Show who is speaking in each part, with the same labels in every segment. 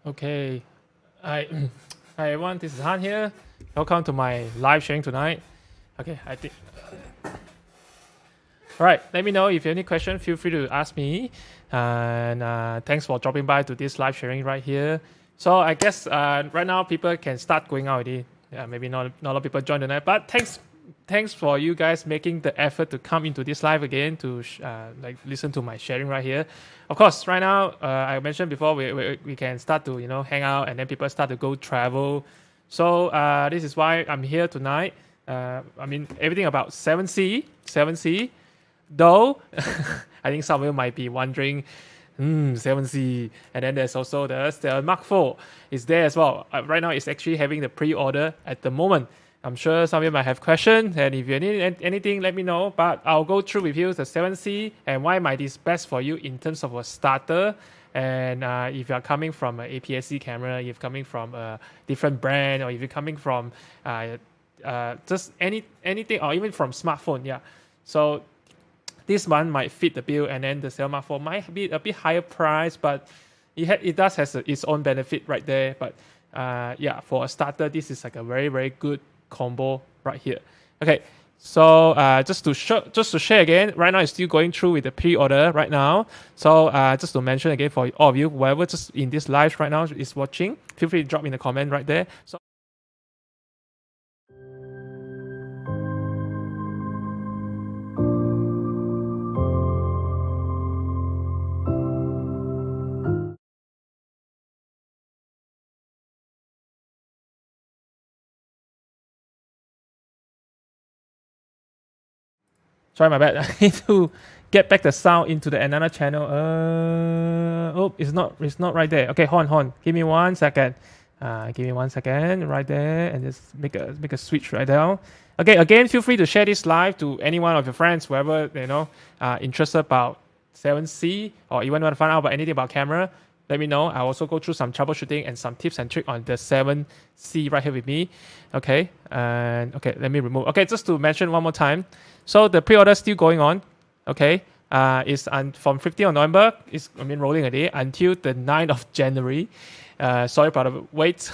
Speaker 1: Okay. Hi, hi everyone. This is Han here. Welcome to my live sharing tonight. Okay, I think. All right. Let me know if you have any question. Feel free to ask me. And thanks for dropping by to this live sharing right here. So I guess right now people can start going out already. Yeah, maybe not a lot of people join tonight, but thanks for you guys making the effort to come into this live again to like listen to my sharing right here. Of course, right now I mentioned before we can start to hang out and then people start to go travel. So this is why I'm here tonight. I mean everything about 7C. Though I think some of you might be wondering, 7C, and then there's also the Mark IV is there as well. Right now, it's actually having the pre-order at the moment. I'm sure some of you might have questions, and if you need anything, let me know. But I'll go through with you the 7C and why might is best for you in terms of a starter. And if you're coming from an APS-C camera, if you're coming from a different brand, or if you're coming from just anything, or even from smartphone, yeah. So this one might fit the bill, and then the Sony Alpha 4 might be a bit higher price, but it does has its own benefit right there. But yeah, for a starter, this is like a very, very good combo right here. Okay, so just to share again, right now it's still going through with the pre-order right now. So just to mention again for all of you, whoever just in this live right now is watching, feel free to drop in the comment right there. So sorry, my bad. I need to get back the sound into the another channel. Oh, it's not right there. Okay, hold on. Give me 1 second. Give me 1 second right there, and just make a switch right now. Okay, again, feel free to share this live to any one of your friends, whoever interested about 7C, or even want to find out about anything about camera. Let me know. I'll also go through some troubleshooting and some tips and tricks on the 7C right here with me. Okay, and okay, let me remove. Okay, just to mention one more time. So the pre-order is still going on. Okay, it's from 15th of November. It's rolling a day until the 9th of January. Sorry about the wait,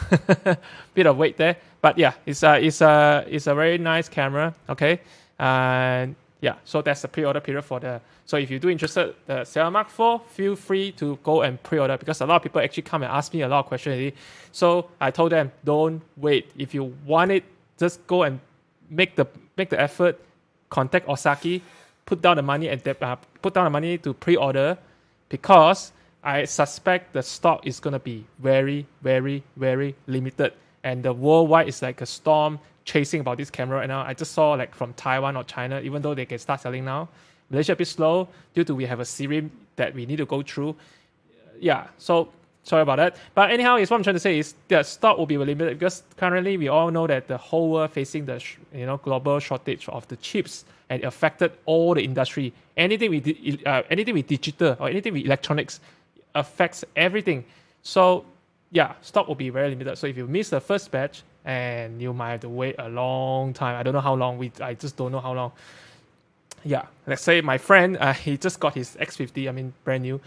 Speaker 1: bit of wait there. But yeah, it's a very nice camera. Okay, and yeah, so that's the pre-order period for the. So if you do interested the Sony Mark IV, feel free to go and pre-order, because a lot of people actually come and ask me a lot of questions already. So I told them, don't wait. If you want it, just go and make the effort. Contact Osaki, put down the money to pre-order, because I suspect the stock is gonna be very, very, very limited, and the worldwide is like a storm chasing about this camera right now. I just saw like from Taiwan or China, even though they can start selling now. Malaysia a bit slow due to we have a series that we need to go through. Yeah, so sorry about that. But anyhow, is what I'm trying to say is the stock will be limited, because currently we all know that the whole world facing the global shortage of the chips, and it affected all the industry. Anything with digital or anything with electronics affects everything. So yeah, stock will be very limited. So if you miss the first batch, and you might have to wait a long time. I don't know how long. I just don't know how long. Yeah, let's say my friend, he just got his X50, brand new.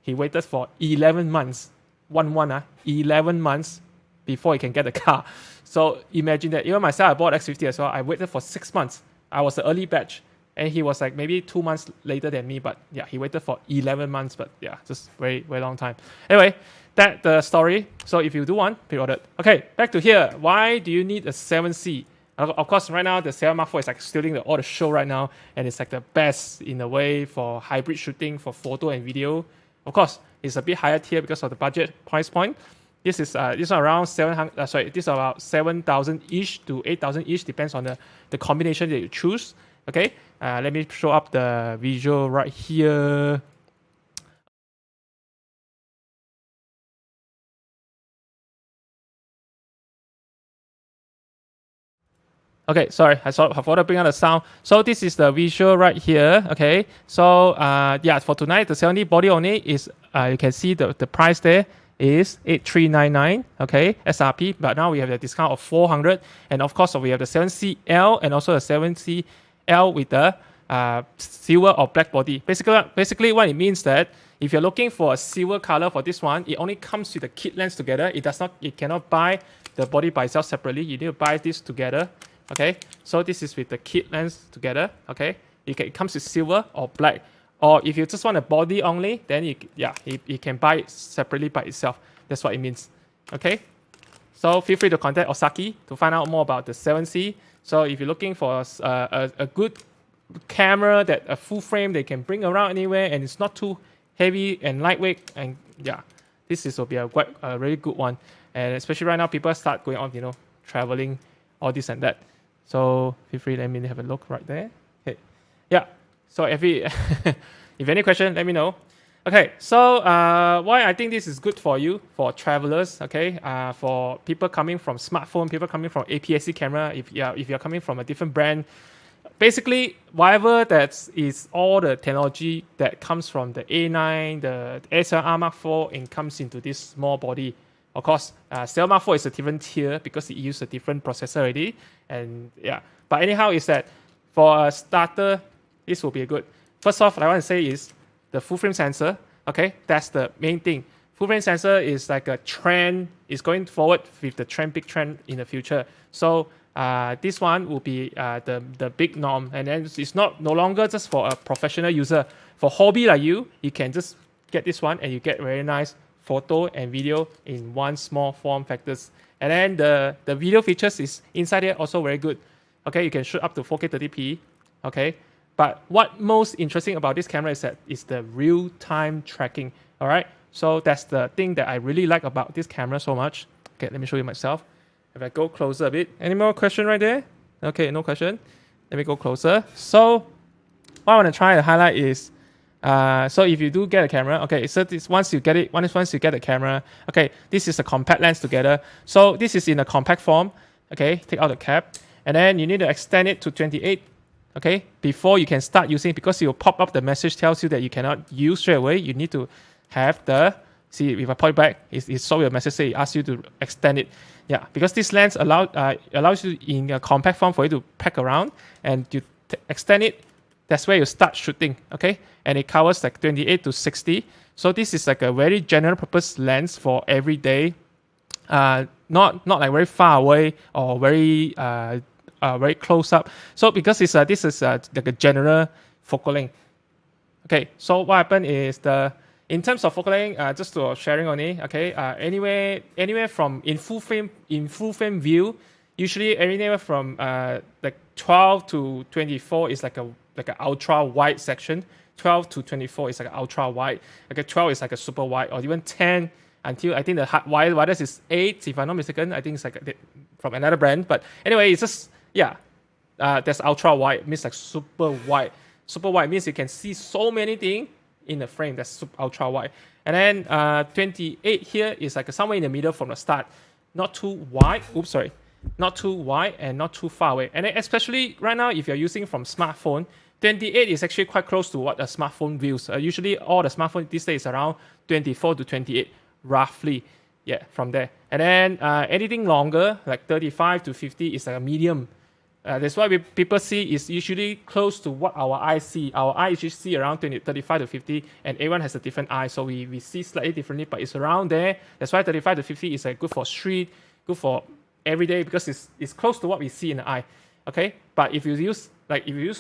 Speaker 1: He waited for 11 months, 11 months before he can get the car. So imagine that. Even myself, I bought X50 as well. I waited for 6 months. I was the early batch, and he was like maybe 2 months later than me. But yeah, he waited for 11 months. But yeah, just very, very long time. Anyway, that's the story. So if you do want, pre-ordered. Okay, back to here. Why do you need a 7C? Of course, right now, the Sony Alpha 4 is like stealing all the show right now, and it's like the best in a way for hybrid shooting, for photo and video. Of course, it's a bit higher tier because of the budget price point. This is around 700. This is about 7,000 ish to 8,000 ish, depends on the combination that you choose. Okay, let me show up the visual right here. Okay, sorry, I forgot to bring out the sound. So this is the visual right here. Okay, so yeah, for tonight the Sony body only is you can see the price there is 8,399. Okay, SRP, but now we have the discount of 400, and of course we have the 7CL and also the 7CL with the silver or black body. Basically what it means that If you're looking for a silver color for this one, it only comes with the kit lens together. It cannot buy the body by itself separately. You need to buy this together. Okay, so this is with the kit lens together. Okay, it comes with silver or black. Or if you just want a body only, then you can buy it separately by itself. That's what it means. Okay, so feel free to contact Osaki to find out more about the 7C. So if you're looking for a good camera that a full frame they can bring around anywhere and it's not too heavy and lightweight, and will be a really good one. And especially right now, people start going on, traveling, all this and that. So feel free, let me have a look right there. Okay, yeah. So if any question, let me know. Okay, so why I think this is good for you, for travelers, okay, for people coming from smartphone, people coming from APS-C camera, if you're coming from a different brand, basically whatever that is all the technology that comes from the A9, the SLR Mark IV, and comes into this small body. Of course, SLR Mark IV is a different tier because it uses a different processor already, and but anyhow, is that for a starter, this will be good. First off, what I want to say is the full frame sensor. Okay, that's the main thing. Full frame sensor is like a trend. It's going forward with the big trend in the future. So this one will be the big norm, and then it's no longer just for a professional user. For hobby like you can just get this one, and you get very nice photo and video in one small form factors. And then the video features is inside here also very good. Okay, you can shoot up to 4K 30p. Okay. But what most interesting about this camera is the real-time tracking. All right, so that's the thing that I really like about this camera so much. Okay, let me show you myself. If I go closer a bit, any more question right there? Okay, no question. Let me go closer. So what I want to try to highlight is, so if you do get a camera, okay, so this once you get the camera, okay, this is a compact lens together. So this is in a compact form. Okay, take out the cap, and then you need to extend it to 28. Okay, before you can start using, because it will pop up the message tells you that you cannot use straight away. You need to have see if I point back, it shows you a message say it asks you to extend it. Yeah, because this lens allows you in a compact form for you to pack around, and you extend it. That's where you start shooting. Okay, and it covers like 28 to 60. So this is like a very general purpose lens for everyday, not like very far away or very close up. So because this is like a general focal length. Okay, so what happened is in terms of focal length, just to sharing on it. Okay, anywhere from in full frame view, usually anywhere from like 12 to 24 is like an ultra wide section. 12 to 24 is like an ultra wide. Okay, 12 is like a super wide, or even 10 until I think the widest is 8, if I'm not mistaken. I think it's like from another brand, but anyway, it's just that's ultra wide, means like super wide. Super wide means you can see so many things in the frame. That's super ultra wide. And then 28 here is like somewhere in the middle from the start. Not too wide. Not too wide and not too far away. And then especially right now, if you're using from smartphone, 28 is actually quite close to what a smartphone views. Usually all the smartphones these days is around 24 to 28, roughly. Yeah, from there. And then anything longer, like 35 to 50, is like a medium. That's why people see is usually close to what our eye see. Our eye usually see around 35 to 50, and everyone has a different eye, so we see slightly differently, but it's around there. That's why 35 to 50 is good for street, good for every day, because it's close to what we see in the eye. Okay, but if you use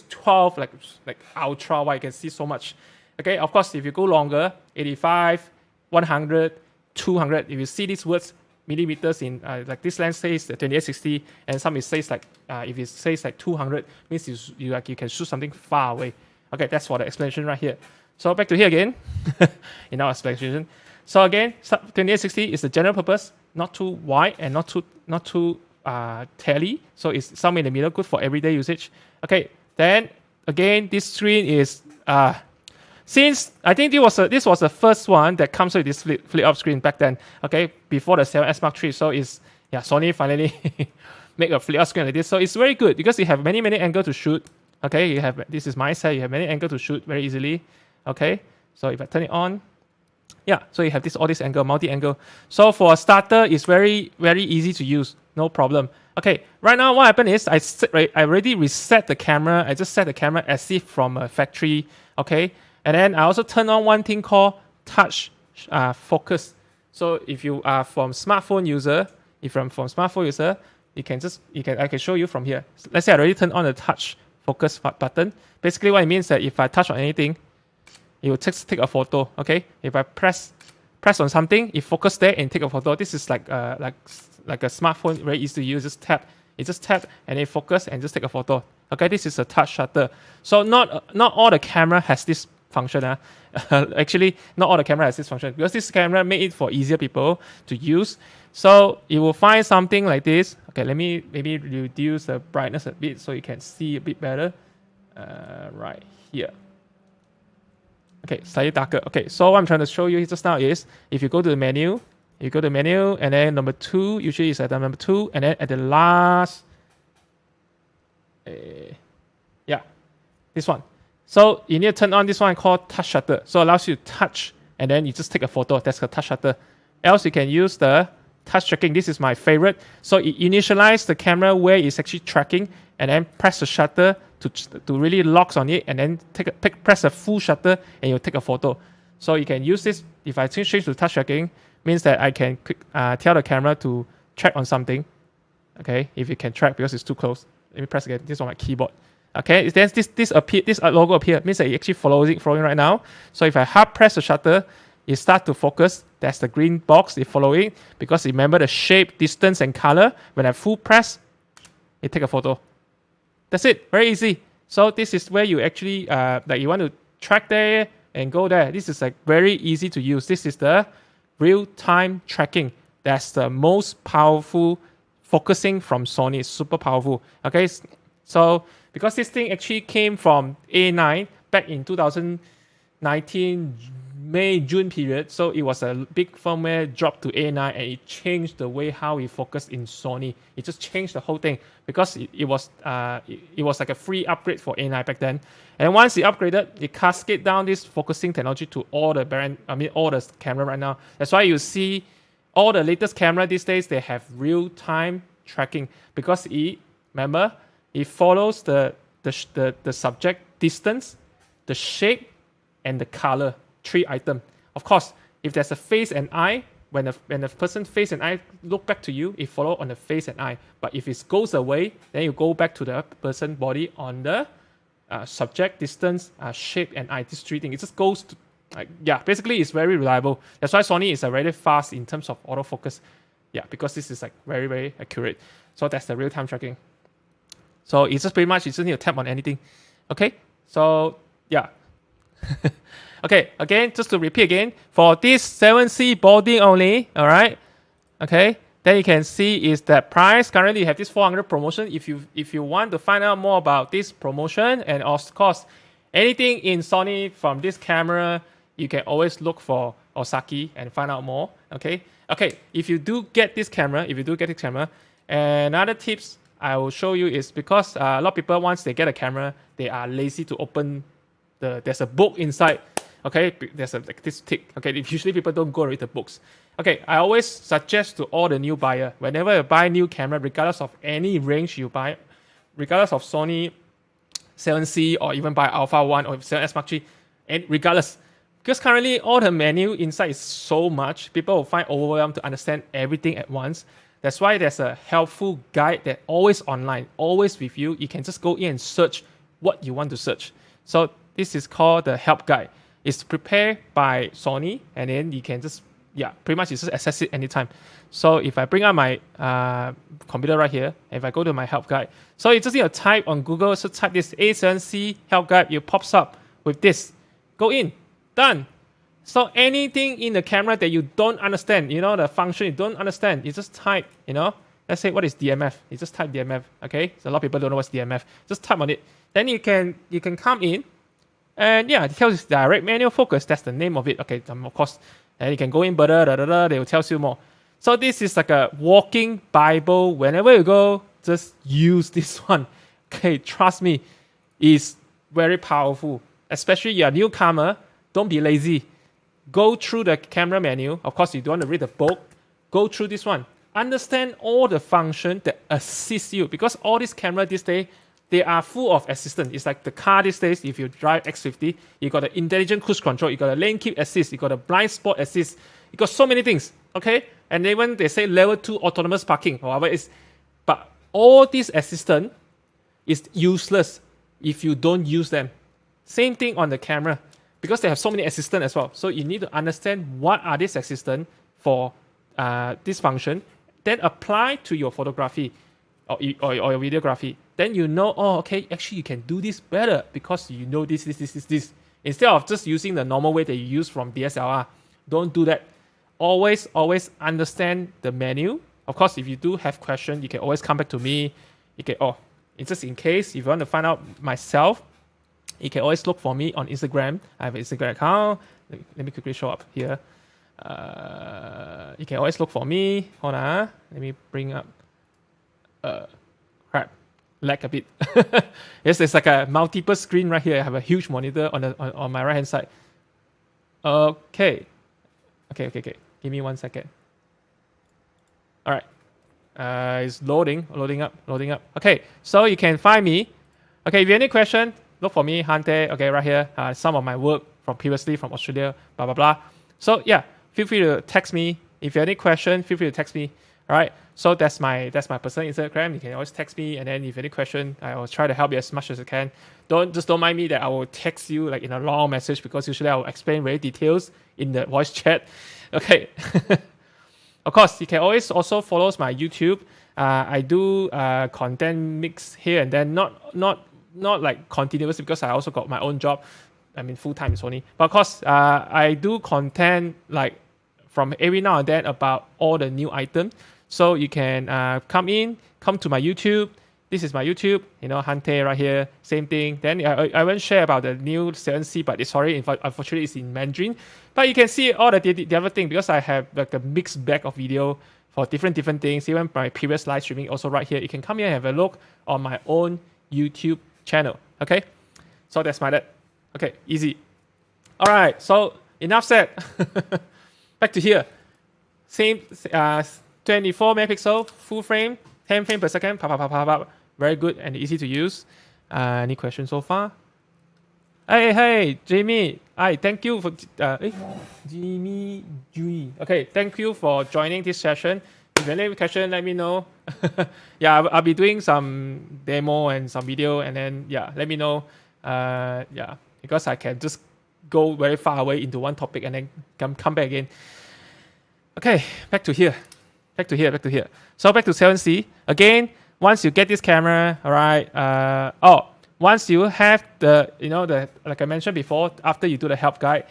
Speaker 1: 12, like ultra wide, you can see so much. Okay, of course, if you go longer, 85, 100, 200, if you see these words millimeters in like this lens says 2860, and some it says like if it says like 200, means you can shoot something far away. Okay, that's for the explanation right here. So back to here again in our explanation. So again, 2860 is the general purpose, not too wide and not too tally. So it's somewhere in the middle, good for everyday usage. Okay, then again, this screen is since I think this was the first one that comes with this flip up screen back then. Okay, before the 7S Mark III. So Sony finally make a flip up screen like this. So it's very good because you have many angles to shoot. Okay, this is my side. You have many angles to shoot very easily. Okay, so if I turn it on, so you have all this angle, multi-angle. So for a starter, it's very easy to use, no problem. Okay, right now what happened is I already reset the camera. I just set the camera as if from a factory. Okay, and then I also turn on one thing called touch focus. So if you are from smartphone user, I can show you from here. So let's say I already turned on the touch focus button. Basically, what it means that if I touch on anything, it will take a photo. Okay, if I press on something, it focus there and take a photo. This is like a smartphone, very easy to use. Just tap and it focus and just take a photo. Okay, this is a touch shutter. So not all the camera has this function. Actually, not all the camera has this function because this camera made it for easier people to use. So you will find something like this. Okay, let me maybe reduce the brightness a bit so you can see a bit better. Right here. Okay, slightly darker. Okay, so what I'm trying to show you just now is if you go to the menu, and then number 2, usually it's at the number 2, and then at the last, this one. So you need to turn on this one called touch shutter. So it allows you to touch, and then you just take a photo. That's the touch shutter. Else you can use the touch tracking. This is my favorite. So it initializes the camera where it's actually tracking, and then press the shutter to really lock on it, and then press a full shutter, and you'll take a photo. So you can use this. If I change to touch tracking, means that I can tell the camera to track on something. Okay, if it can track because it's too close. Let me press again. This is on my keyboard. Okay, then this logo appear means that it actually following right now. So if I hard press the shutter, it starts to focus. That's the green box. It following because remember the shape, distance, and color. When I full press, it take a photo. That's it. Very easy. So this is where you actually you want to track there and go there. This is like very easy to use. This is the real-time tracking. That's the most powerful focusing from Sony. It's super powerful. Okay, so because this thing actually came from A9 back in 2019 May-June period, so it was a big firmware drop to A9, and it changed the way how we focus in Sony. It just changed the whole thing because it was like a free upgrade for A9 back then. And once it upgraded, it cascade down this focusing technology to all the all the camera right now. That's why you see all the latest camera these days, they have real-time tracking because it follows the subject distance, the shape, and the color. 3 items. Of course, if there's a face and eye, when the person face and eye look back to you, it follow on the face and eye. But if it goes away, then you go back to the person body on the subject, distance, shape, and eye. These 3 things. It just goes to basically it's very reliable. That's why Sony is very fast in terms of autofocus. Yeah, because this is like very, very accurate. So that's the real-time tracking. So it's just pretty much you just need to tap on anything. Okay, so yeah. Okay, again, just to repeat again, for this 7C boarding only, all right, okay, then you can see is that price. Currently, you have this 400 promotion. If you want to find out more about this promotion and of course, anything in Sony from this camera, you can always look for Osaki and find out more, okay? Okay, if you do get this camera, another tips I will show you is because a lot of people, once they get a camera, they are lazy to open there's a book inside. Okay, there's this tick. Okay, usually people don't go read the books. Okay, I always suggest to all the new buyer, whenever you buy new camera, regardless of any range you buy, regardless of Sony 7C or even buy Alpha 1 or 7S Mark III, and regardless, because currently all the menu inside is so much, people will find overwhelmed to understand everything at once. That's why there's a helpful guide that always online, always with you. You can just go in and search what you want to search. So this is called the help guide. It's prepared by Sony, and then you can just, pretty much you just access it anytime. So if I bring up my computer right here, if I go to my help guide, so you just need to type on Google, so type this A7C help guide, it pops up with this. Go in, done. So anything in the camera that you don't understand, the function you don't understand, you just type, let's say what is DMF. You just type DMF, okay? So a lot of people don't know what's DMF. Just type on it. Then you can come in, and it tells you direct manual focus. That's the name of it. Okay, of course. And you can go in, they will tell you more. So this is like a walking Bible. Whenever you go, just use this one. Okay, trust me, it's very powerful. Especially you're a newcomer, don't be lazy. Go through the camera menu. Of course, you don't want to read the book. Go through this one. Understand all the function that assist you. Because all these cameras these days, they are full of assistant. It's like the car these days. If you drive X50, you got the intelligent cruise control, you got a lane keep assist, you got a blind spot assist, you got so many things. Okay, and then when they say level 2 autonomous parking, whatever is, but all these assistant is useless if you don't use them. Same thing on the camera, because they have so many assistant as well. So you need to understand what are these assistant for this function, then apply to your photography or your videography. Then you know, oh, okay, actually you can do this better because you know this. Instead of just using the normal way that you use from DSLR. Don't do that. Always understand the menu. Of course, if you do have questions, you can always come back to me. You can, it's just in case, if you want to find out myself, you can always look for me on Instagram. I have an Instagram account. Let me quickly show up here. You can always look for me. Hold on. Let me bring up. Crap. Lag a bit. Yes, there's like a multiple screen right here. I have a huge monitor on my right hand side. Okay. Give me 1 second. All right. It's loading up. Okay, so you can find me. Okay, if you have any question, look for me, Hante. Okay, right here. Some of my work from previously from Australia, blah, blah, blah. So yeah, feel free to text me. If you have any question, feel free to text me. All right. So that's my personal Instagram. You can always text me, and then if you have any question, I will try to help you as much as I can. Don't mind me that I will text you like in a long message, because usually I will explain very details in the voice chat. Okay. Of course, you can always also follow my YouTube. I do content mix here and then, not like continuous, because I also got my own job. I mean, full time is Sony. But of course, I do content like from every now and then about all the new items. So you can come to my YouTube. This is my YouTube, Hante right here, same thing. Then I won't share about the new 7C, but unfortunately it's in Mandarin. But you can see all the other thing, because I have like a mixed bag of video for different things. Even my previous live streaming also right here. You can come here and have a look on my own YouTube channel. Okay, so that's that. Okay, easy. All right, so enough said. Back to here. Same 24 megapixel, full frame, 10 frames per second. Very good and easy to use. Any questions so far? Hey, Jamie. Hi, thank you for Jimmy Jui. Okay, thank you for joining this session. If you have any question, let me know. Yeah, I'll be doing some demo and some video, and then let me know. Because I can just go very far away into one topic and then come back again. Okay, back to here. So back to 7C again. Once you get this camera, all right. Once you have the like I mentioned before, after you do the help guide,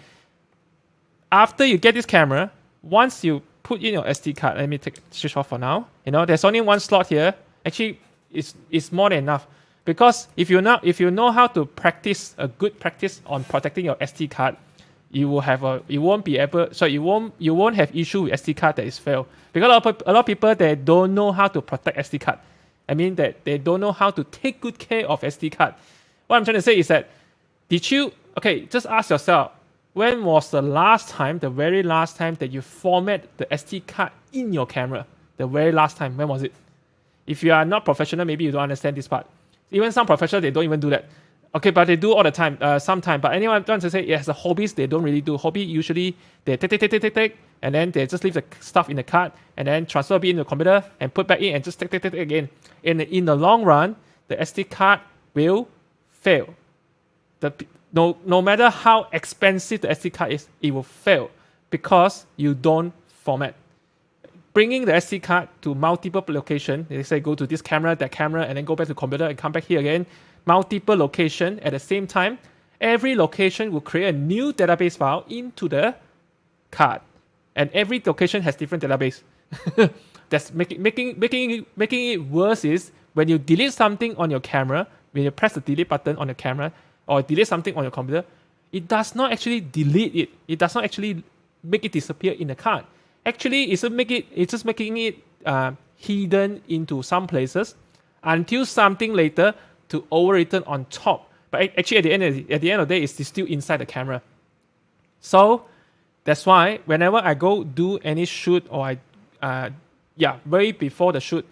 Speaker 1: after you get this camera, once you put in your SD card, let me switch off for now. There's only one slot here. Actually, it's more than enough, because if you know how to practice a good practice on protecting your SD card, you won't have issue with SD card that is failed. Because a lot of people, they don't know how to protect SD card. I mean that they don't know how to take good care of SD card. What I'm trying to say is that, just ask yourself, when was the very last time that you format the SD card in your camera? The very last time, when was it? If you are not professional, maybe you don't understand this part. Even some professionals, they don't even do that. Okay, but they do all the time, sometimes. But anyway, I'm trying to say, as a hobbies, they don't really do. Hobby, usually, they take, and then they just leave the stuff in the card, and then transfer it into the computer, and put back in, and just take again. And in the long run, the SD card will fail. No matter how expensive the SD card is, it will fail, because you don't format. Bringing the SD card to multiple locations, they say go to this camera, that camera, and then go back to the computer and come back here again. Multiple location at the same time. Every location will create a new database file into the card, and every location has different database. That's making it worse is when you delete something on your camera, when you press the delete button on your camera or delete something on your computer, it does not actually delete it. It does not actually make it disappear in the card. Actually, it's just making it hidden into some places until something later to overwritten on top. But actually, at the end of the day, it's still inside the camera. So that's why whenever I go do any shoot, or very before the shoot,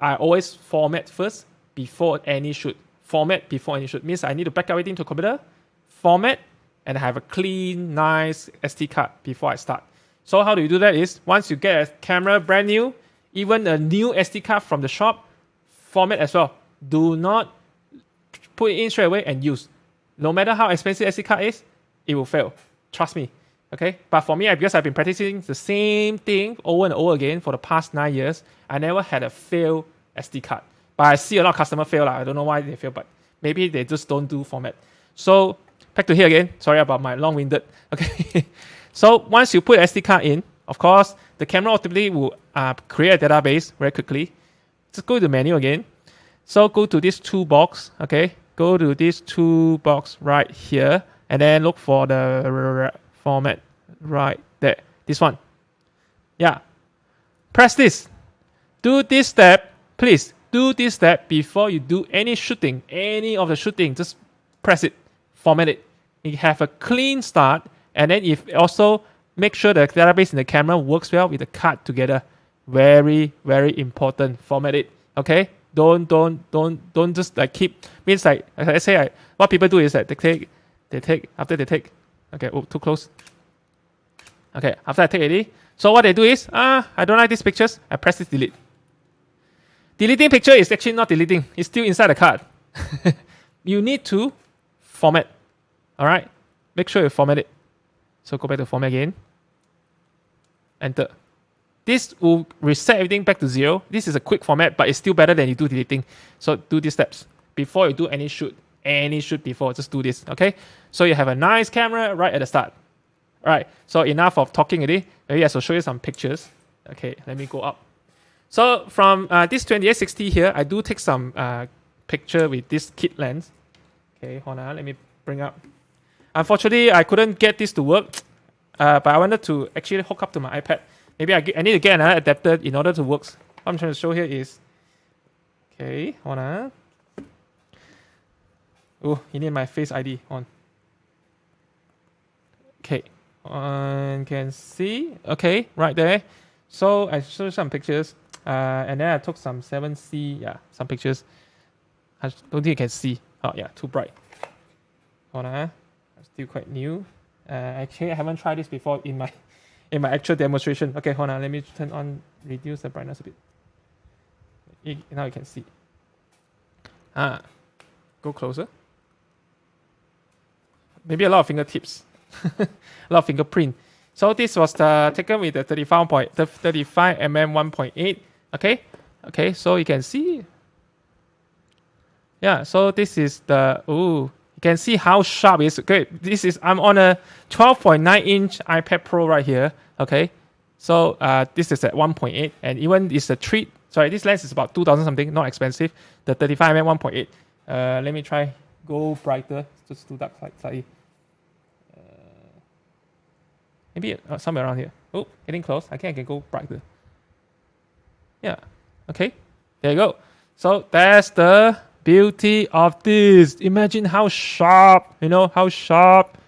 Speaker 1: I always format first before any shoot. format before any shoot. Means I need to back everything to computer, format, and have a clean, nice SD card before I start. So how do you do that is, once you get a camera brand new, even a new SD card from the shop, format as well. Do not put it in straight away and use. No matter how expensive SD card is, it will fail. Trust me. Okay, but for me, because I've been practicing the same thing over and over again for the past 9 years, I never had a fail SD card. But I see a lot of customers fail. I don't know why they fail, but maybe they just don't do format. So back to here again. Sorry about my long-winded. Okay. So once you put SD card in, of course, the camera automatically will create a database very quickly. Just go to the menu again. So go to this toolbox. Okay, go to this toolbox right here, and then look for the format right there. This one. Yeah. Press this. Do this step. Please do this step before you do any shooting. Any of the shooting. Just press it. Format it. You have a clean start. And then if also make sure the database in the camera works well with the card together. Very, very important. Format it. Okay? Don't just like keep, means like I say, what people do is that they take, after they take, okay, oh, too close. Okay, after I take it, so what they do is, I don't like these pictures, I press this delete. Deleting picture is actually not deleting, it's still inside the card. You need to format, all right? Make sure you format it. So go back to format again, enter. This will reset everything back to 0. This is a quick format, but it's still better than you do deleting. So do these steps before you do any shoot before, just do this, okay? So you have a nice camera right at the start. All right, so enough of talking already. Maybe I shall show you some pictures. Okay, let me go up. So from this 2860 here, I do take some picture with this kit lens. Okay, hold on, let me bring up. Unfortunately, I couldn't get this to work, but I wanted to actually hook up to my iPad. Maybe I need to get another adapter in order to work. What I'm trying to show here is, okay, hold on. Oh, you need my Face ID on. Okay, can see. Okay, right there. So I showed some pictures, and then I took some 7C, some pictures. I don't think you can see. Oh yeah, too bright. Hold on, still quite new. Actually, I haven't tried this before in my actual demonstration. Okay, hold on. Let me turn on, reduce the brightness a bit. Now you can see. Go closer. Maybe a lot of fingertips, a lot of fingerprint. So this was taken with the 35 mm 1.8. Okay. So you can see. Yeah. So this is the you can see how sharp it is. Okay, I'm on a 12.9-inch iPad Pro right here. Okay, so this is at 1.8, and even it's a treat. Sorry, this lens is about 2,000 something, not expensive. The 35 mm 1.8. Let me try go brighter, just too dark slightly. Maybe somewhere around here. Oh, getting close. I think I can go brighter. Yeah. Okay. There you go. So that's the beauty of this. Imagine how sharp, how sharp.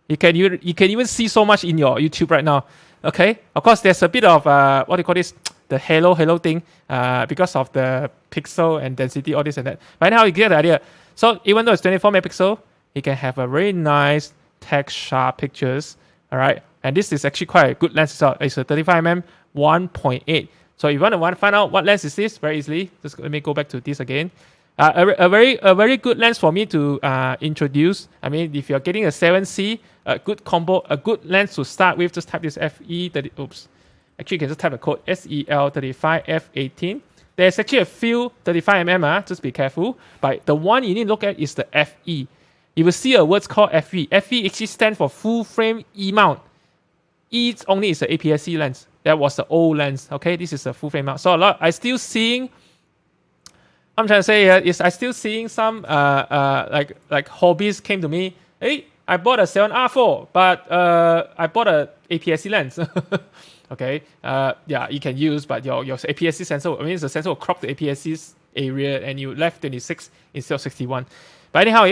Speaker 1: You can even see so much in your YouTube right now. Okay. Of course, there's a bit of what do you call this? The halo thing, because of the pixel and density, all this and that. Right now, you get the idea. So even though it's 24 megapixel, you can have a very nice text sharp pictures. All right. And this is actually quite a good lens. It's a 35 mm 1.8. So if you want to find out what lens is this, very easily, just let me go back to this again. A very good lens for me to introduce. I mean, if you're getting a 7C, a good combo, a good lens to start with, just type this FE30. Oops. Actually, you can just type the code SEL35F18. There's actually a few 35 mm, just be careful. But the one you need to look at is the FE. You will see a word called FE. FE actually stands for full frame E mount. E only is the APS-C lens. That was the old lens. Okay, this is a full frame mount. So I'm still seeing. I'm trying to say here is I still seeing some like hobbies came to me. Hey, I bought a Sony Alpha, but I bought a APS-C lens. Okay, you can use, but your APS-C sensor, the sensor will crop the APS-C's area, and you left 26 instead of 61. But anyhow,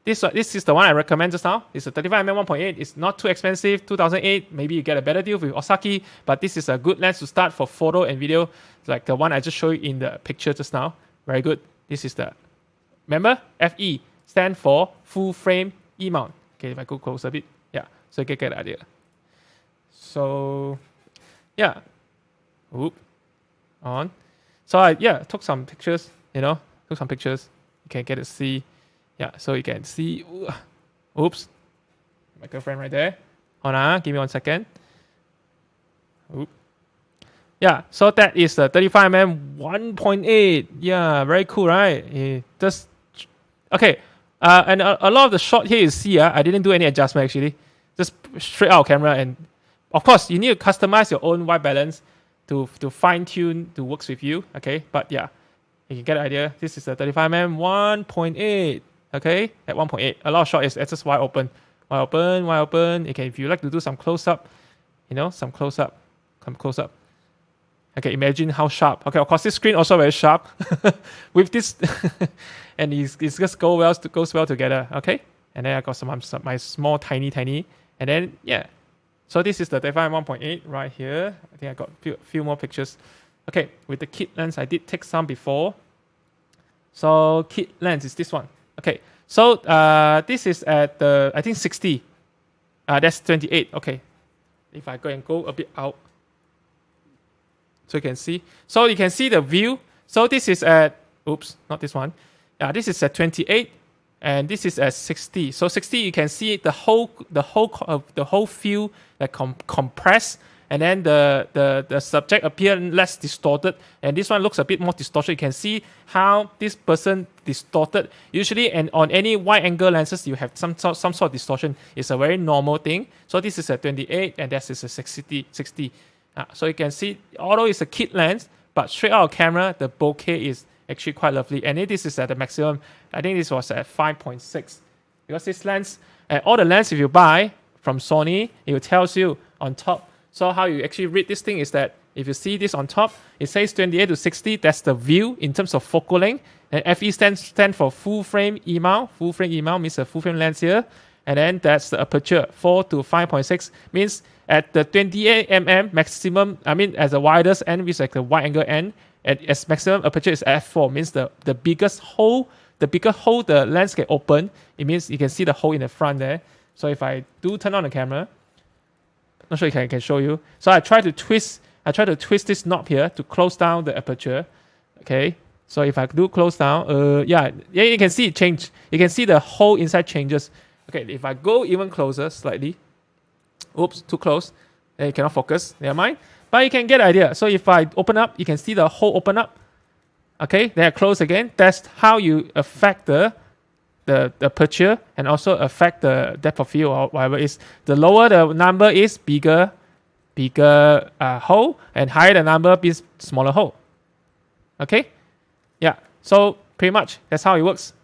Speaker 1: this is the one I recommend just now. It's a 35 mm 1.8. It's not too expensive. 2008, maybe you get a better deal with Osaki, but this is a good lens to start for photo and video, like the one I just showed you in the picture just now. Very good. This is the Remember, FE stand for full frame E mount. Okay, if I go close a bit, yeah, so you get the idea. So, yeah, on. So I took some pictures. You can get to see. Yeah, so you can see. Oops, my girlfriend right there. Hold on, give me 1 second. Oop. Yeah, so that is the 35mm 1.8. Yeah, very cool, right? Just okay. And a lot of the shot here you see, I didn't do any adjustment actually. Just straight out camera, and of course you need to customize your own white balance to fine tune to works with you. Okay, but yeah, you can get the idea. This is the 35mm 1.8. Okay, at 1.8, a lot of shot is just wide open. Okay, if you like to do some close up, some close up. Okay, imagine how sharp. Okay, of course this screen also very sharp with this, and it just goes well together. Okay, and then I got some my small tiny, and then yeah. So this is the 35mm 1.8 right here. I think I got few more pictures. Okay, with the kit lens, I did take some before. So kit lens is this one. Okay, so this is at the I think 60. That's 28. Okay, if I go a bit out. So you can see. So you can see the view. So this is at, oops, not this one. This is at 28, and this is at 60. So 60, you can see the whole field like compressed, and then the subject appear less distorted, and this one looks a bit more distorted. You can see how this person distorted. Usually, and on any wide angle lenses, you have some sort of distortion. It's a very normal thing. So this is at 28, and that is a 60. So you can see, although it's a kit lens, but straight out of camera, the bokeh is actually quite lovely. And this is at the maximum. I think this was at 5.6. Because this lens, all the lenses if you buy from Sony, it tells you on top. So how you actually read this thing is that if you see this on top, it says 28 to 60. That's the view in terms of focal length. And FE stands for full frame E mount. Full frame E mount means a full frame lens here. And then that's the aperture, 4 to 5.6 means at the 28mm maximum, as the widest end, which is like the wide angle end, and as maximum aperture is f4, means the bigger hole the lens can open. It means you can see the hole in the front there. So if I do turn on the camera, not sure if I can show you. So I try to twist this knob here to close down the aperture. Okay. So if I do close down, you can see it change. You can see the hole inside changes. Okay, if I go even closer slightly, oops, too close, then you cannot focus, never mind. But you can get the idea. So if I open up, you can see the hole open up. Okay, then I close again. That's how you affect the aperture and also affect the depth of field or whatever it is. The lower the number is, bigger hole, and higher the number is smaller hole. Okay, yeah. So pretty much that's how it works.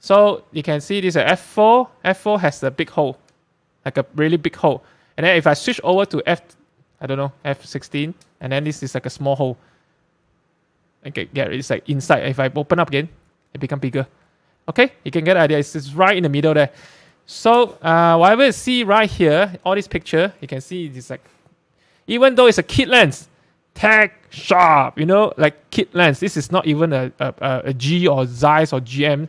Speaker 1: So you can see this at f4. F4 has a big hole, like a really big hole. And then if I switch over to F16, and then this is like a small hole. Okay, yeah, it's like inside. If I open up again, it becomes bigger. Okay, you can get the idea. It's right in the middle there. So whatever you see right here, all this picture, you can see it's like, even though it's a kit lens, tag sharp, like kit lens. This is not even a G or Zeiss or GM.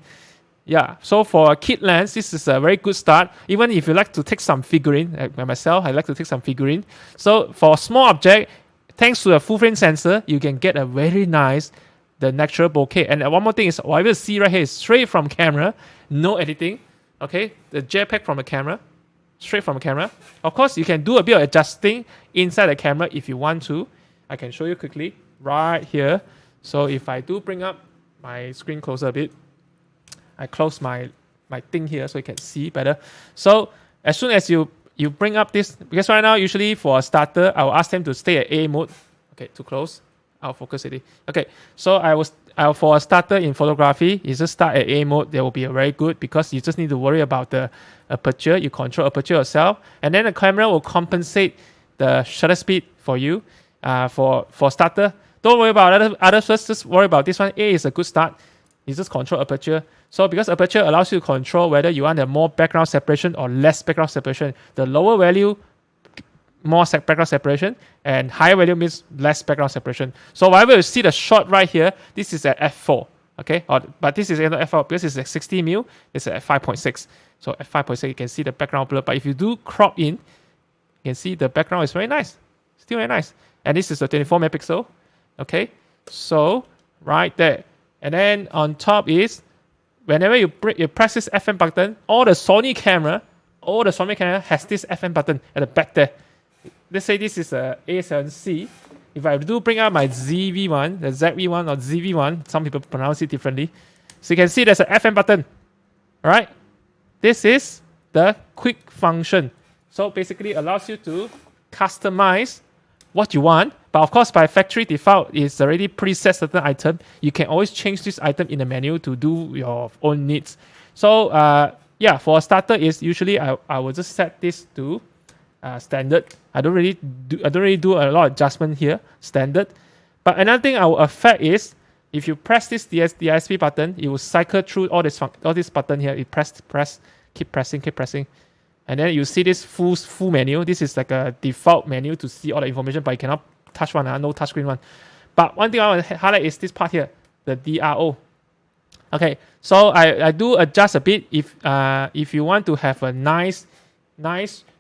Speaker 1: Yeah, so for a kit lens, this is a very good start. Even if you like to take some figurine, like myself, I like to take some figurine. So for a small object, thanks to a full frame sensor, you can get a very nice, the natural bokeh. And one more thing is, whatever you see right here is straight from camera, no editing. Okay, the JPEG from the camera, straight from the camera. Of course, you can do a bit of adjusting inside the camera if you want to. I can show you quickly right here. So if I do bring up my screen closer a bit, I close my thing here so you can see better. So as soon as you bring up this, because right now usually for a starter, I will ask them to stay at A mode. Okay, too close. I'll focus it. Okay, so for a starter in photography, you just start at A mode. That will be very good because you just need to worry about the aperture. You control aperture yourself, and then the camera will compensate the shutter speed for you. For starter, don't worry about other first. Just worry about this one. A is a good start. You just control aperture. So because aperture allows you to control whether you want a more background separation or less background separation. The lower value, more background separation, and higher value means less background separation. So whenever you see the shot right here, this is at f4. Okay, but this is f4 because it's at 60mm, it's at 5.6. So at 5.6 you can see the background blur, but if you do crop in, you can see the background is very nice, still very nice. And this is a 24 megapixel. Okay, so right there. And then on top is, whenever you press this FM button, all the Sony camera has this FM button at the back there. Let's say this is a A7C. If I do bring out my ZV1, the ZV1 or ZV1, some people pronounce it differently. So you can see there's an FM button. All right. This is the quick function. So basically allows you to customize what you want. But of course, by factory default, it's already preset certain item. You can always change this item in the menu to do your own needs. So yeah, for a starter, is usually I will just set this to standard. I don't really do a lot of adjustment here, standard. But another thing I will affect is if you press this DSP button, it will cycle through all this button here. You press, keep pressing, and then you see this full menu. This is like a default menu to see all the information, but you cannot touch one, no touchscreen one. But one thing I want to highlight is this part here, the DRO. Okay, so I do adjust a bit if you want to have a nice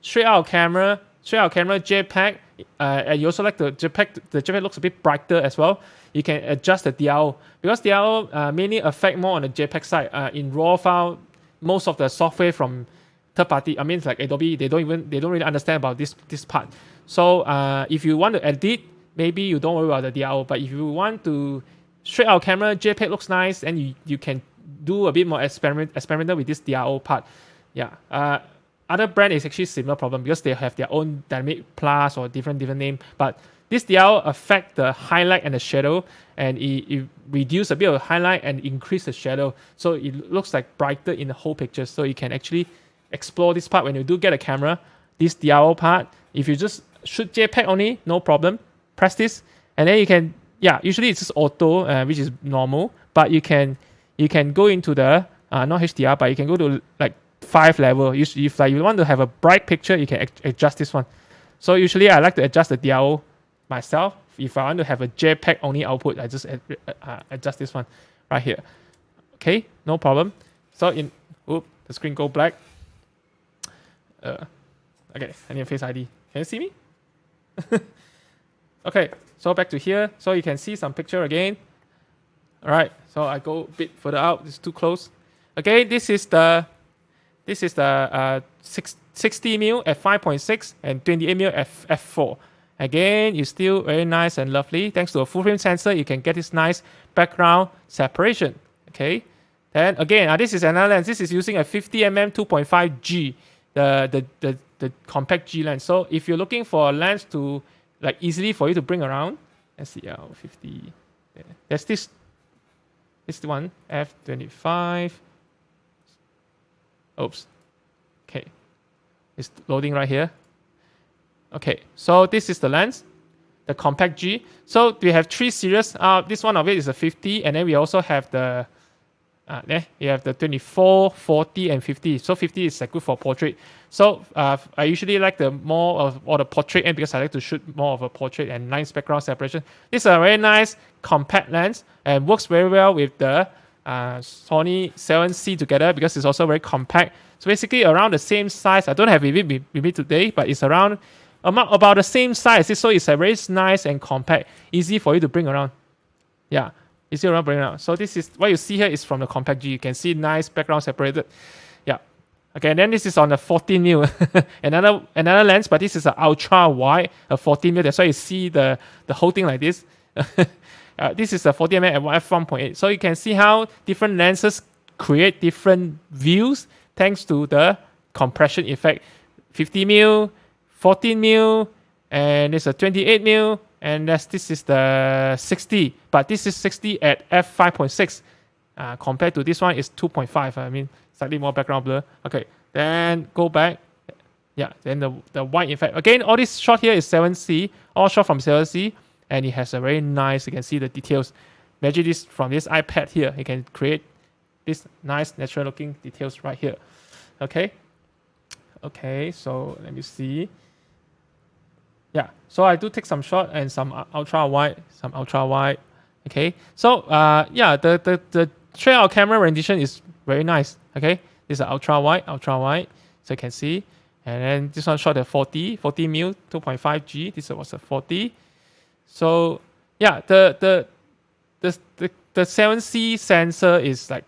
Speaker 1: straight out camera JPEG, and you also like the JPEG looks a bit brighter as well. You can adjust the DRO because DRO mainly affect more on the JPEG side. In RAW file, most of the software from third party, I mean like Adobe, they don't really understand about this part. So if you want to edit, maybe you don't worry about the DRO. But if you want to straight out camera JPEG looks nice, and you can do a bit more experimental with this DRO part. Yeah. Other brand is actually similar problem because they have their own dynamic plus or different name. But this DRO affect the highlight and the shadow, and it reduce a bit of highlight and increase the shadow, so it looks like brighter in the whole picture. So you can actually explore this part when you do get a camera. This DRO part, if you just shoot JPEG only, no problem. Press this, and then you can, yeah, usually it's just auto, which is normal. But you can go into the not HDR, but you can go to like 5 level. If like you want to have a bright picture, you can adjust this one. So usually I like to adjust the DRO myself. If I want to have a JPEG only output, I just adjust this one right here. Okay, no problem. So the screen go black. Okay, I need a Face ID. Can you see me? Okay, so back to here. So you can see some picture again. All right, so I go a bit further out. It's too close. Okay, this is the 60mm at 5.6 and 28mm at f4. Again, it's still very nice and lovely. Thanks to a full frame sensor, you can get this nice background separation. Okay. Then again, this is another lens. This is using a 50mm 2.5G, the compact G lens. So if you're looking for a lens to like easily for you to bring around, let's see, 50. There's this one, f25. Oops. Okay. It's loading right here. Okay, so this is the lens, the compact G. So we have 3 series. This one of it is a 50, and then we also have the you have the 24, 40, and 50. So 50 is good for portrait. So I usually like the more of or the portrait end because I like to shoot more of a portrait and nice background separation. This is a very nice compact lens and works very well with the Sony 7C together because it's also very compact. So basically around the same size. I don't have it with me today, but it's around about the same size. So it's a very nice and compact, easy for you to bring around. Yeah, easy to bring around. So this is what you see here is from the compact G. You can see nice background separated. Yeah. Okay, and then this is on the 14mm. another lens, but this is an ultra wide, a 14mm. That's why you see the whole thing like this. This is a 40mm at f1.8. So you can see how different lenses create different views thanks to the compression effect. 50mm, 14mm, and there's a 28mm, and this is the 60. But this is 60 at f5.6. Compared to this one is 2.5. I mean, slightly more background blur. Okay, then go back. Yeah, then the white effect. Again, all this shot here is 7C, all shot from 7C. And it has a very nice, you can see the details. Imagine this from this iPad here. You can create this nice natural looking details right here. Okay. Okay, so let me see. Yeah, so I do take some shot and some ultra wide, Okay, so yeah, the straight out camera rendition is very nice. Okay, this is ultra wide, so you can see. And then this one shot at 40 mil, 2.5G. This was a 40. So yeah, the 7C sensor is like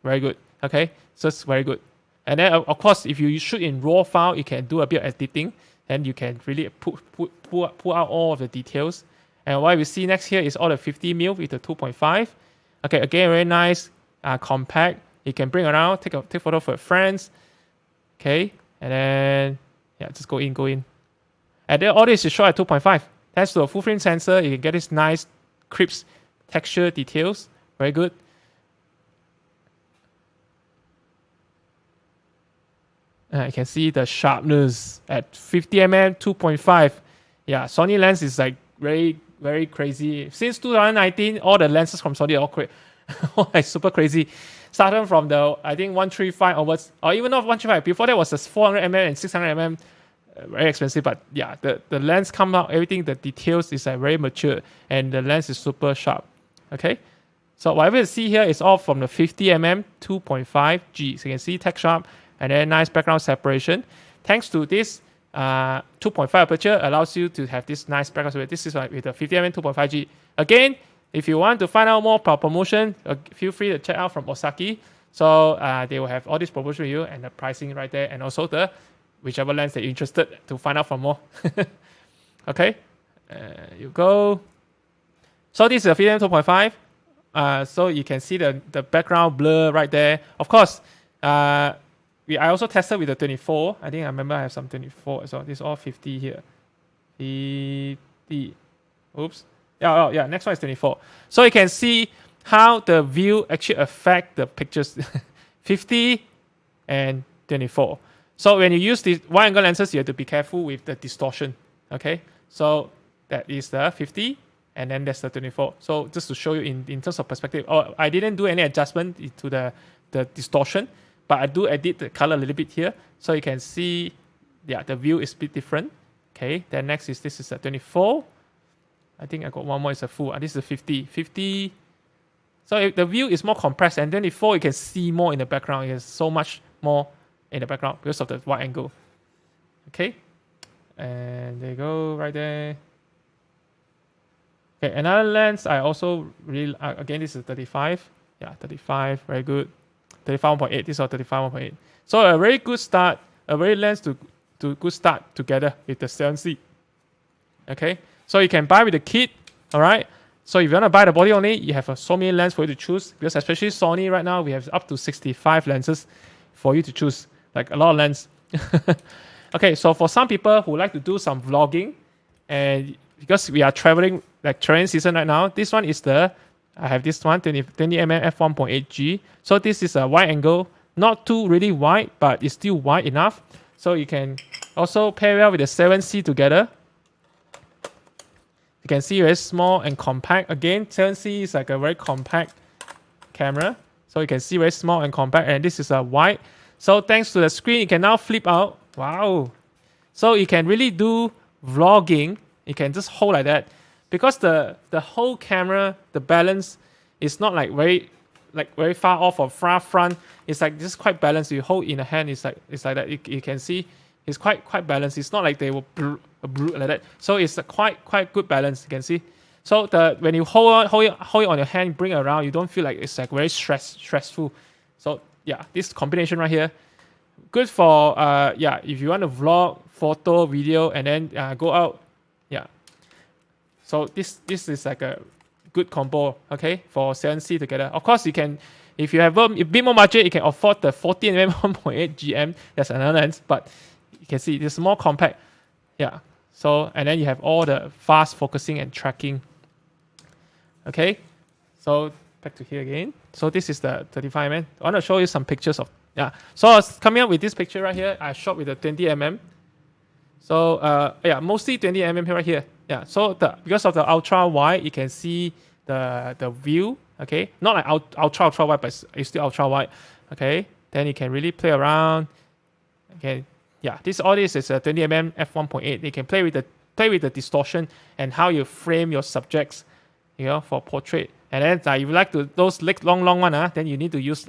Speaker 1: very good. Okay, so it's very good. And then of course, if you shoot in raw file, you can do a bit of editing, and you can really pull out all of the details. And what we see next here is all the 50 mil with the 2.5. Okay, again, very nice, compact. You can bring around, take photo for friends. Okay, and then yeah, just go in. And then all this is shot at 2.5. Thanks to a full frame sensor, you can get this nice crisp texture details. Very good. You can see the sharpness at 50 mm, 2.5. Yeah, Sony lens is like very, very crazy. Since 2019, all the lenses from Sony are like super crazy. Starting from the, I think 135 onwards, or even not 135. Before that was the 400 mm and 600 mm. Very expensive, but yeah, the lens come out, everything, the details is like very mature, and the lens is super sharp. Okay, so whatever you see here is all from the 50 mm 2.5G. So you can see tech sharp, and then nice background separation. Thanks to this 2.5 aperture allows you to have this nice background separation. This is with the 50 mm 2.5G. Again, if you want to find out more about promotion, feel free to check out from Osaki. So they will have all this promotion for you and the pricing right there, and also the whichever lens that you're interested to find out for more. Okay, you go. So this is a 50 mm 2.5. So you can see the background blur right there. Of course, I also tested with the 24. I think I remember I have some 24. So this is all 50 here. 50. Oops. Yeah. Next one is 24. So you can see how the view actually affect the pictures. 50 and 24. So when you use these wide angle lenses, you have to be careful with the distortion. Okay. So that is the 50. And then there's the 24. So just to show you in terms of perspective, I didn't do any adjustment to the distortion, but I do edit the color a little bit here. So you can see, yeah, the view is a bit different. Okay, then next is, this is a 24. I think I got one more, it's a full. This is a 50. 50. So the view is more compressed, and 24, you can see more in the background. There's so much more in the background because of the wide angle. Okay, and there you go, right there. Okay, another lens I also really, again, this is 35. Yeah, 35, very good. 35.1.8, this is 35.1.8. So a very good start, a very lens to good start together with the 7C. Okay, so you can buy with the kit, all right? So if you want to buy the body only, you have so many lenses for you to choose, because especially Sony right now, we have up to 65 lenses for you to choose, like a lot of lenses. Okay, so for some people who like to do some vlogging, and because we are traveling, like train season right now, this one is I have this one, 20mm f1.8G. So this is a wide angle, not too really wide, but it's still wide enough. So you can also pair well with the 7C together. You can see very small and compact. Again, 7C is like a very compact camera. So you can see very small and compact, and this is a wide. So thanks to the screen, you can now flip out. Wow. So you can really do vlogging. You can just hold like that. Because the whole camera, the balance is not like very far off or far front. It's like just quite balanced. You hold in a hand, it's like that. You can see it's quite balanced. It's not like they will like that. So it's a quite good balance. You can see. So when you hold it on your hand, bring it around, you don't feel like it's like very stressful. So yeah, this combination right here, good for if you want to vlog, photo, video, and then go out. Yeah. So this is like a good combo, okay, for 7C together. Of course, you can, if you have a bit more budget, you can afford the 40mm 1.8 GM. That's another lens, but you can see it's more compact. Yeah. So, and then you have all the fast focusing and tracking. Okay. So back to here again. So this is the 35mm. I want to show you some pictures of, yeah. So I was coming up with this picture right here. I shot with the 20mm. So mostly 20mm right here. Yeah, so because of the ultra wide, you can see the view. Okay, not like ultra wide, but it's still ultra wide. Okay, then you can really play around. Okay, yeah, all this is a 20mm f1.8. You can play with the distortion and how you frame your subjects. for portrait. And then if you like those long one, then you need to use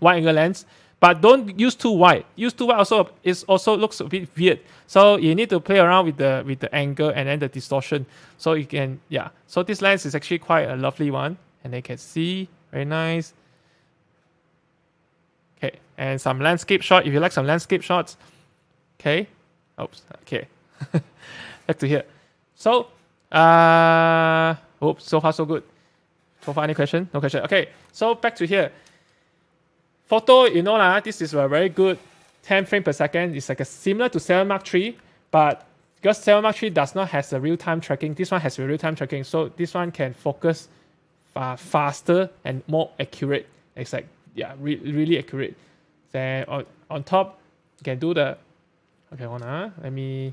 Speaker 1: wide angle lens. But don't use too wide. Use too wide also looks a bit weird. So you need to play around with the angle and then the distortion. So you can, So this lens is actually quite a lovely one. And you can see, very nice. Okay, and some landscape shot. If you like some landscape shots. Okay. Oops, okay. Back to here. So, so far so good. So far, any question? No question. Okay, so back to here. Photo, this is a very good 10 frames per second. It's like similar to 7 Mark III, but because 7 Mark III does not have the real-time tracking, this one has real-time tracking. So this one can focus faster and more accurate. It's like, really accurate. Then on top, you can do the, okay, hold on. Let me,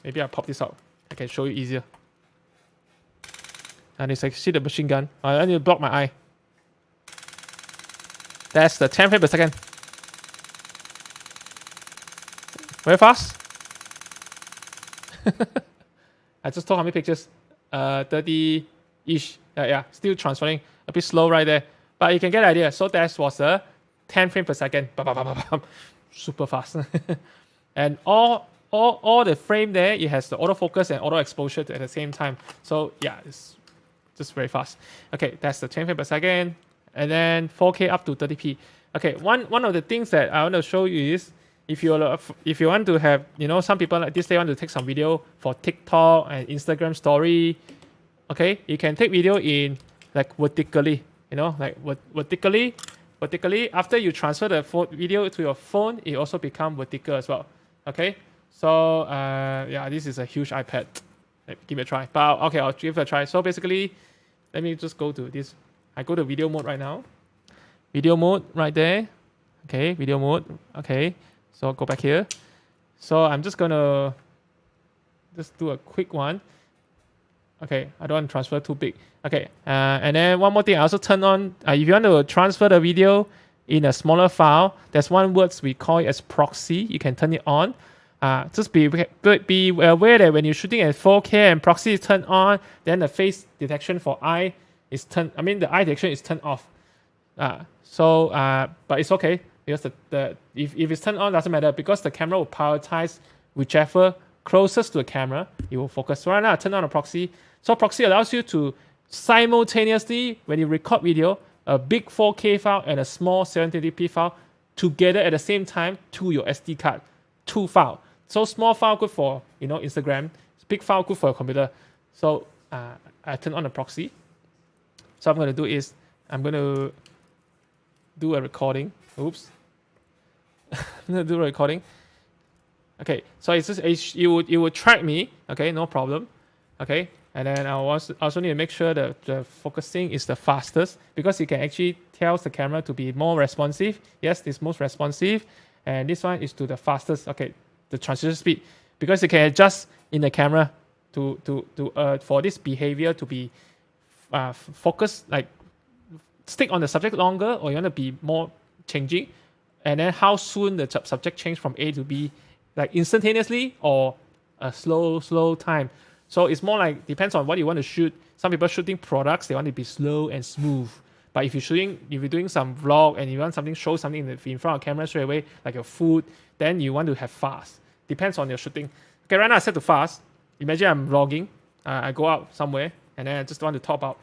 Speaker 1: maybe I'll pop this out. I can show you easier. And it's like, see the machine gun. I need to block my eye. That's the 10 frames per second. Very fast. I just took how many pictures? 30-ish. Still transferring. A bit slow right there. But you can get the idea. So that was a 10 frames per second. Super fast. And all the frame there, it has the autofocus and auto exposure at the same time. So it's just very fast. Okay, that's the 10 frames per second. And then 4K up to 30p. Okay, one of the things that I want to show you is if you want to have, some people like this, they want to take some video for TikTok and Instagram story. Okay, you can take video in like vertically, vertically. After you transfer the video to your phone, it also becomes vertical as well. Okay, so this is a huge iPad. Give it a try. But okay, I'll give it a try. So basically, let me just go to this. I go to video mode right now. Video mode right there. Okay, video mode. Okay, so go back here. So I'm just gonna just do a quick one. Okay, I don't want to transfer too big. Okay, and then one more thing, I also turn on, if you want to transfer the video in a smaller file, there's one word we call it as proxy. You can turn it on. Just be aware that when you're shooting at 4K and proxy is turned on, then the face detection for eye is the eye detection is turned off. But it's okay because if it's turned on, doesn't matter because the camera will prioritize whichever closest to the camera, it will focus. So right now, I turn on a proxy. So proxy allows you to simultaneously, when you record video, a big 4K file and a small 720p file together at the same time to your SD card. 2 files. So small file good for Instagram, big file good for your computer. So I turn on the proxy. So I'm going to do is I'm going to do a recording. Oops. I'm going to do a recording. Okay, so it's just you would track me. Okay, no problem. Okay, and then I also need to make sure that the focusing is the fastest because it can actually tell the camera to be more responsive. Yes, it's most responsive, and this one is to the fastest. Okay, the transition speed because you can adjust in the camera to for this behavior to be focused, like stick on the subject longer, or you want to be more changing, and then how soon the subject change from A to B, like instantaneously or a slow time. So it's more like depends on what you want to shoot. Some people shooting products, they want to be slow and smooth. But if you're doing some vlog and you want show something in front of camera straight away, like your food, then you want to have fast. Depends on your shooting. Okay, right now I set to fast. Imagine I'm vlogging. I go out somewhere and then I just want to top out.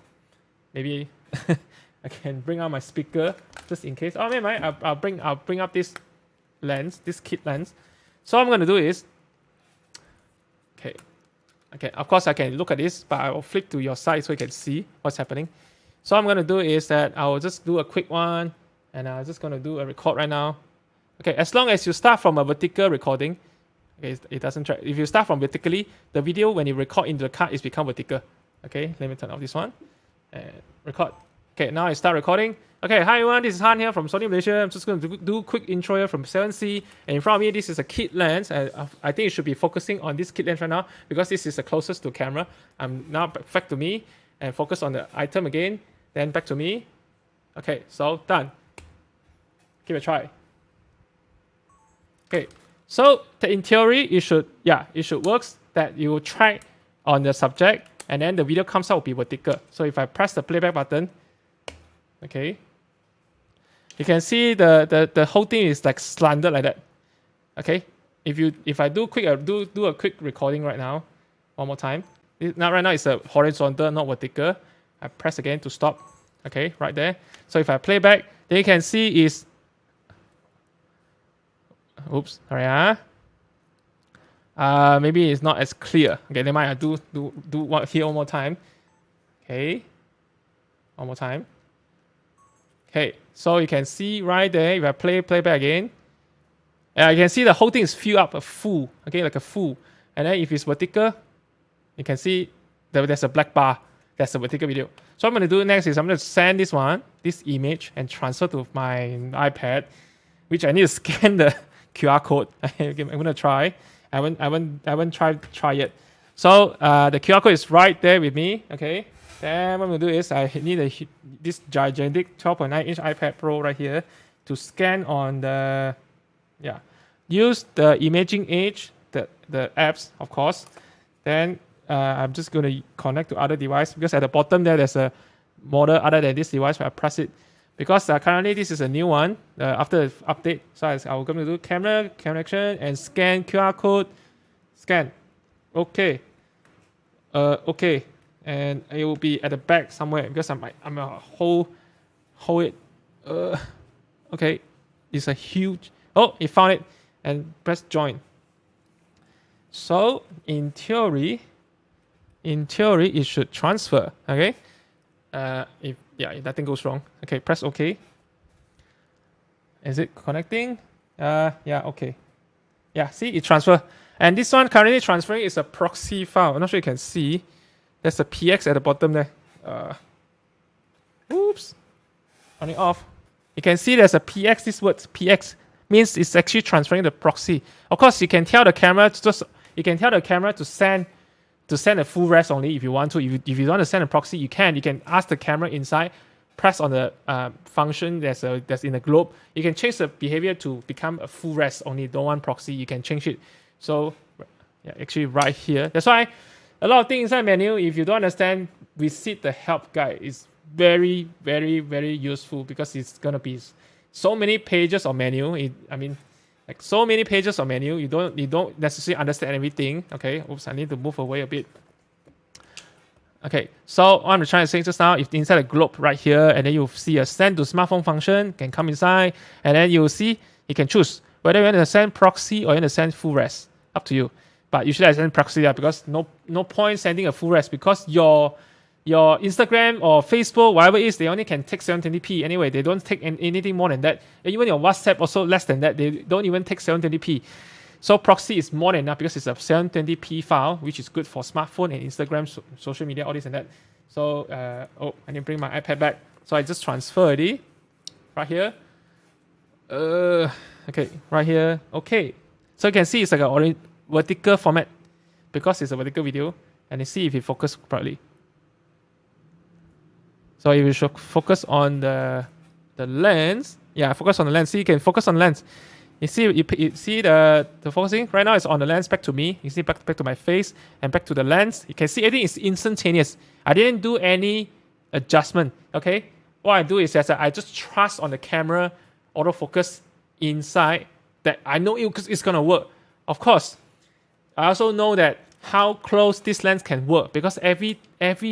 Speaker 1: Maybe I can bring out my speaker just in case. Oh, never mind. I'll bring up this lens, this kit lens. So what I'm going to do is, okay, of course I can look at this, but I will flip to your side so you can see what's happening. So what I'm going to do is that I will just do a quick one, and I'm just going to do a record right now. Okay, as long as you start from a vertical recording, okay, it doesn't track. If you start from vertically, the video, when you record into the card, it's become vertical. Okay, let me turn off this one, and record. Okay, now I start recording. Okay, hi everyone, this is Han here from Sony Malaysia. I'm just going to do a quick intro here from 7C. And in front of me, this is a kit lens. And I think you should be focusing on this kit lens right now because this is the closest to camera. I'm now back to me and focus on the item again. Then back to me. Okay, so done. Give it a try. Okay, so in theory, it should work that you will track on the subject and then the video comes out will be vertical. So if I press the playback button, okay, you can see the whole thing is like slanted like that. Okay, if I do a quick recording right now, one more time. Now right now it's a horizontal, not vertical. I press again to stop. Okay, right there. So if I play back, then you can see is, oops, sorry, maybe it's not as clear. Okay, never mind. I do one here one more time. Okay, one more time. Okay, so you can see right there. If I play back again, you can see the whole thing is filled up a full. Okay, like a full. And then if it's vertical, you can see there's a black bar. That's a vertical video. So what I'm going to do next is I'm going to send this image, and transfer to my iPad, which I need to scan the QR code. I'm going to try. I haven't tried yet. So the QR code is right there with me. Okay. Then what I'm going to do is I need this gigantic 12.9-inch iPad Pro right here to scan on the, use the imaging age, the apps, of course. Then I'm just going to connect to other device, because at the bottom there's a model other than this device where I press it. Because currently this is a new one after the update. So I'm going to do camera connection and scan QR code. Scan. Okay. Okay. And it will be at the back somewhere, because I'm a hold it. Okay. It's a huge. Oh, it found it. And press join. So in theory, it should transfer. Okay. If nothing goes wrong. Okay, press OK. Is it connecting? Okay. Yeah, see, it transfer. And this one currently transferring is a proxy file. I'm not sure you can see. There's a PX at the bottom there. Oops. Turn it off. You can see there's a PX. This word PX means it's actually transferring the proxy. Of course, you can tell the camera to send a full res only if you want to. If you want to send a proxy, you can ask the camera inside, press on the function that's in the globe. You can change the behavior to become a full res only. Don't want proxy, you can change it. So actually right here. That's why a lot of things inside menu, if you don't understand, visit the help guide. It's very, very, very useful, because it's gonna be so many pages of menu. So many pages of menu, you don't necessarily understand everything. Okay, oops, I need to move away a bit. Okay, so what I'm trying to say just now, if inside a globe right here, and then you see a send to smartphone function, can come inside, and then you see you can choose whether you want to send proxy or you want to send full res. Up to you. But usually I send proxy because no point sending a full res, because your Instagram or Facebook, whatever it is, they only can take 720p anyway. They don't take anything more than that. And even your WhatsApp also less than that. They don't even take 720p. So proxy is more than enough, because it's a 720p file, which is good for smartphone and Instagram, social media, all this and that. So, I need to bring my iPad back. So I just transfer it right here. Okay, right here. Okay. So you can see it's like a vertical format, because it's a vertical video. And you see if it focuses properly. So if you should focus on the lens, focus on the lens. See, you can focus on the lens. You see the focusing right now is on the lens back to me. You see back to my face and back to the lens. You can see everything is instantaneous. I didn't do any adjustment. Okay, what I do is that I just trust on the camera autofocus inside, that I know it's gonna work. Of course, I also know that how close this lens can work, because every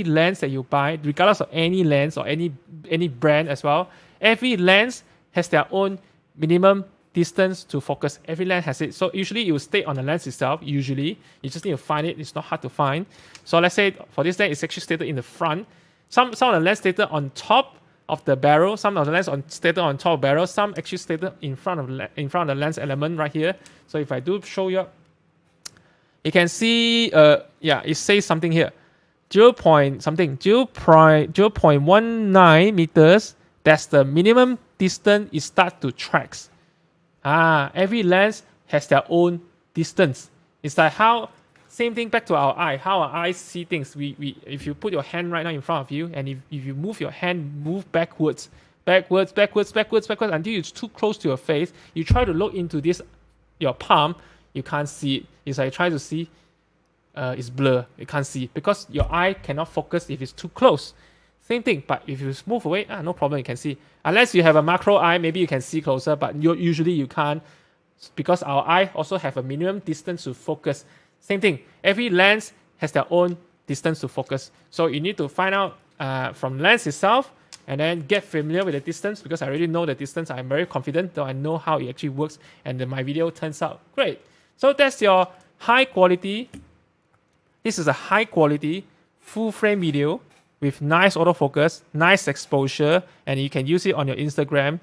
Speaker 1: lens that you buy, regardless of any lens or any brand as well, every lens has their own minimum distance to focus. Every lens has it. So usually it will stay on the lens itself. Usually you just need to find it. It's not hard to find. So let's say for this lens, it's actually stated in the front. Some of the lens stated on top of the barrel. Some of the lens stated on top of the barrel. Some actually stated in front of the lens element right here. So if I do show you, you can see, it says something here. 0.19 meters. That's the minimum distance it starts to tracks. Every lens has their own distance. It's like same thing back to our eye, how our eyes see things. If you put your hand right now in front of you, and if you move your hand, move backwards until it's too close to your face, you try to look into your palm, you can't see it. It's like try to see is blur. You can't see because your eye cannot focus if it's too close. Same thing, but if you move away, no problem, you can see. Unless you have a macro eye, maybe you can see closer, but usually you can't because our eye also have a minimum distance to focus. Same thing, every lens has their own distance to focus. So you need to find out from lens itself and then get familiar with the distance because I already know the distance. I'm very confident that I know how it actually works and then my video turns out great. So that's your high quality. This is a high quality full frame video with nice autofocus, nice exposure, and you can use it on your Instagram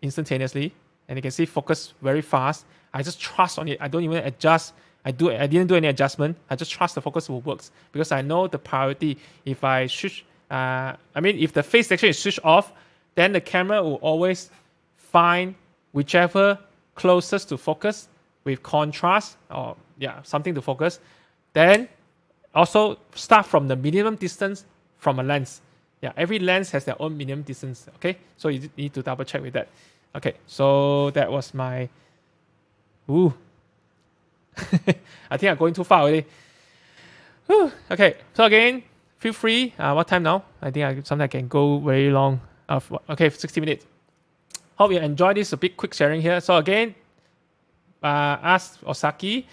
Speaker 1: instantaneously. And you can see focus very fast. I just trust on it. I don't even adjust. I didn't do any adjustment. I just trust the focus will work because I know the priority. If I switch, if the face section is switched off, then the camera will always find whichever closest to focus with contrast or something to focus. Then also start from the minimum distance from a lens. Every lens has their own minimum distance. Okay, so you need to double check with that. Okay, so that was my. I think I'm going too far already. Okay, so again, feel free. What time now? I think sometimes I can go very long. 60 minutes. Hope you enjoyed this. A bit quick sharing here. So again, ask Osaki.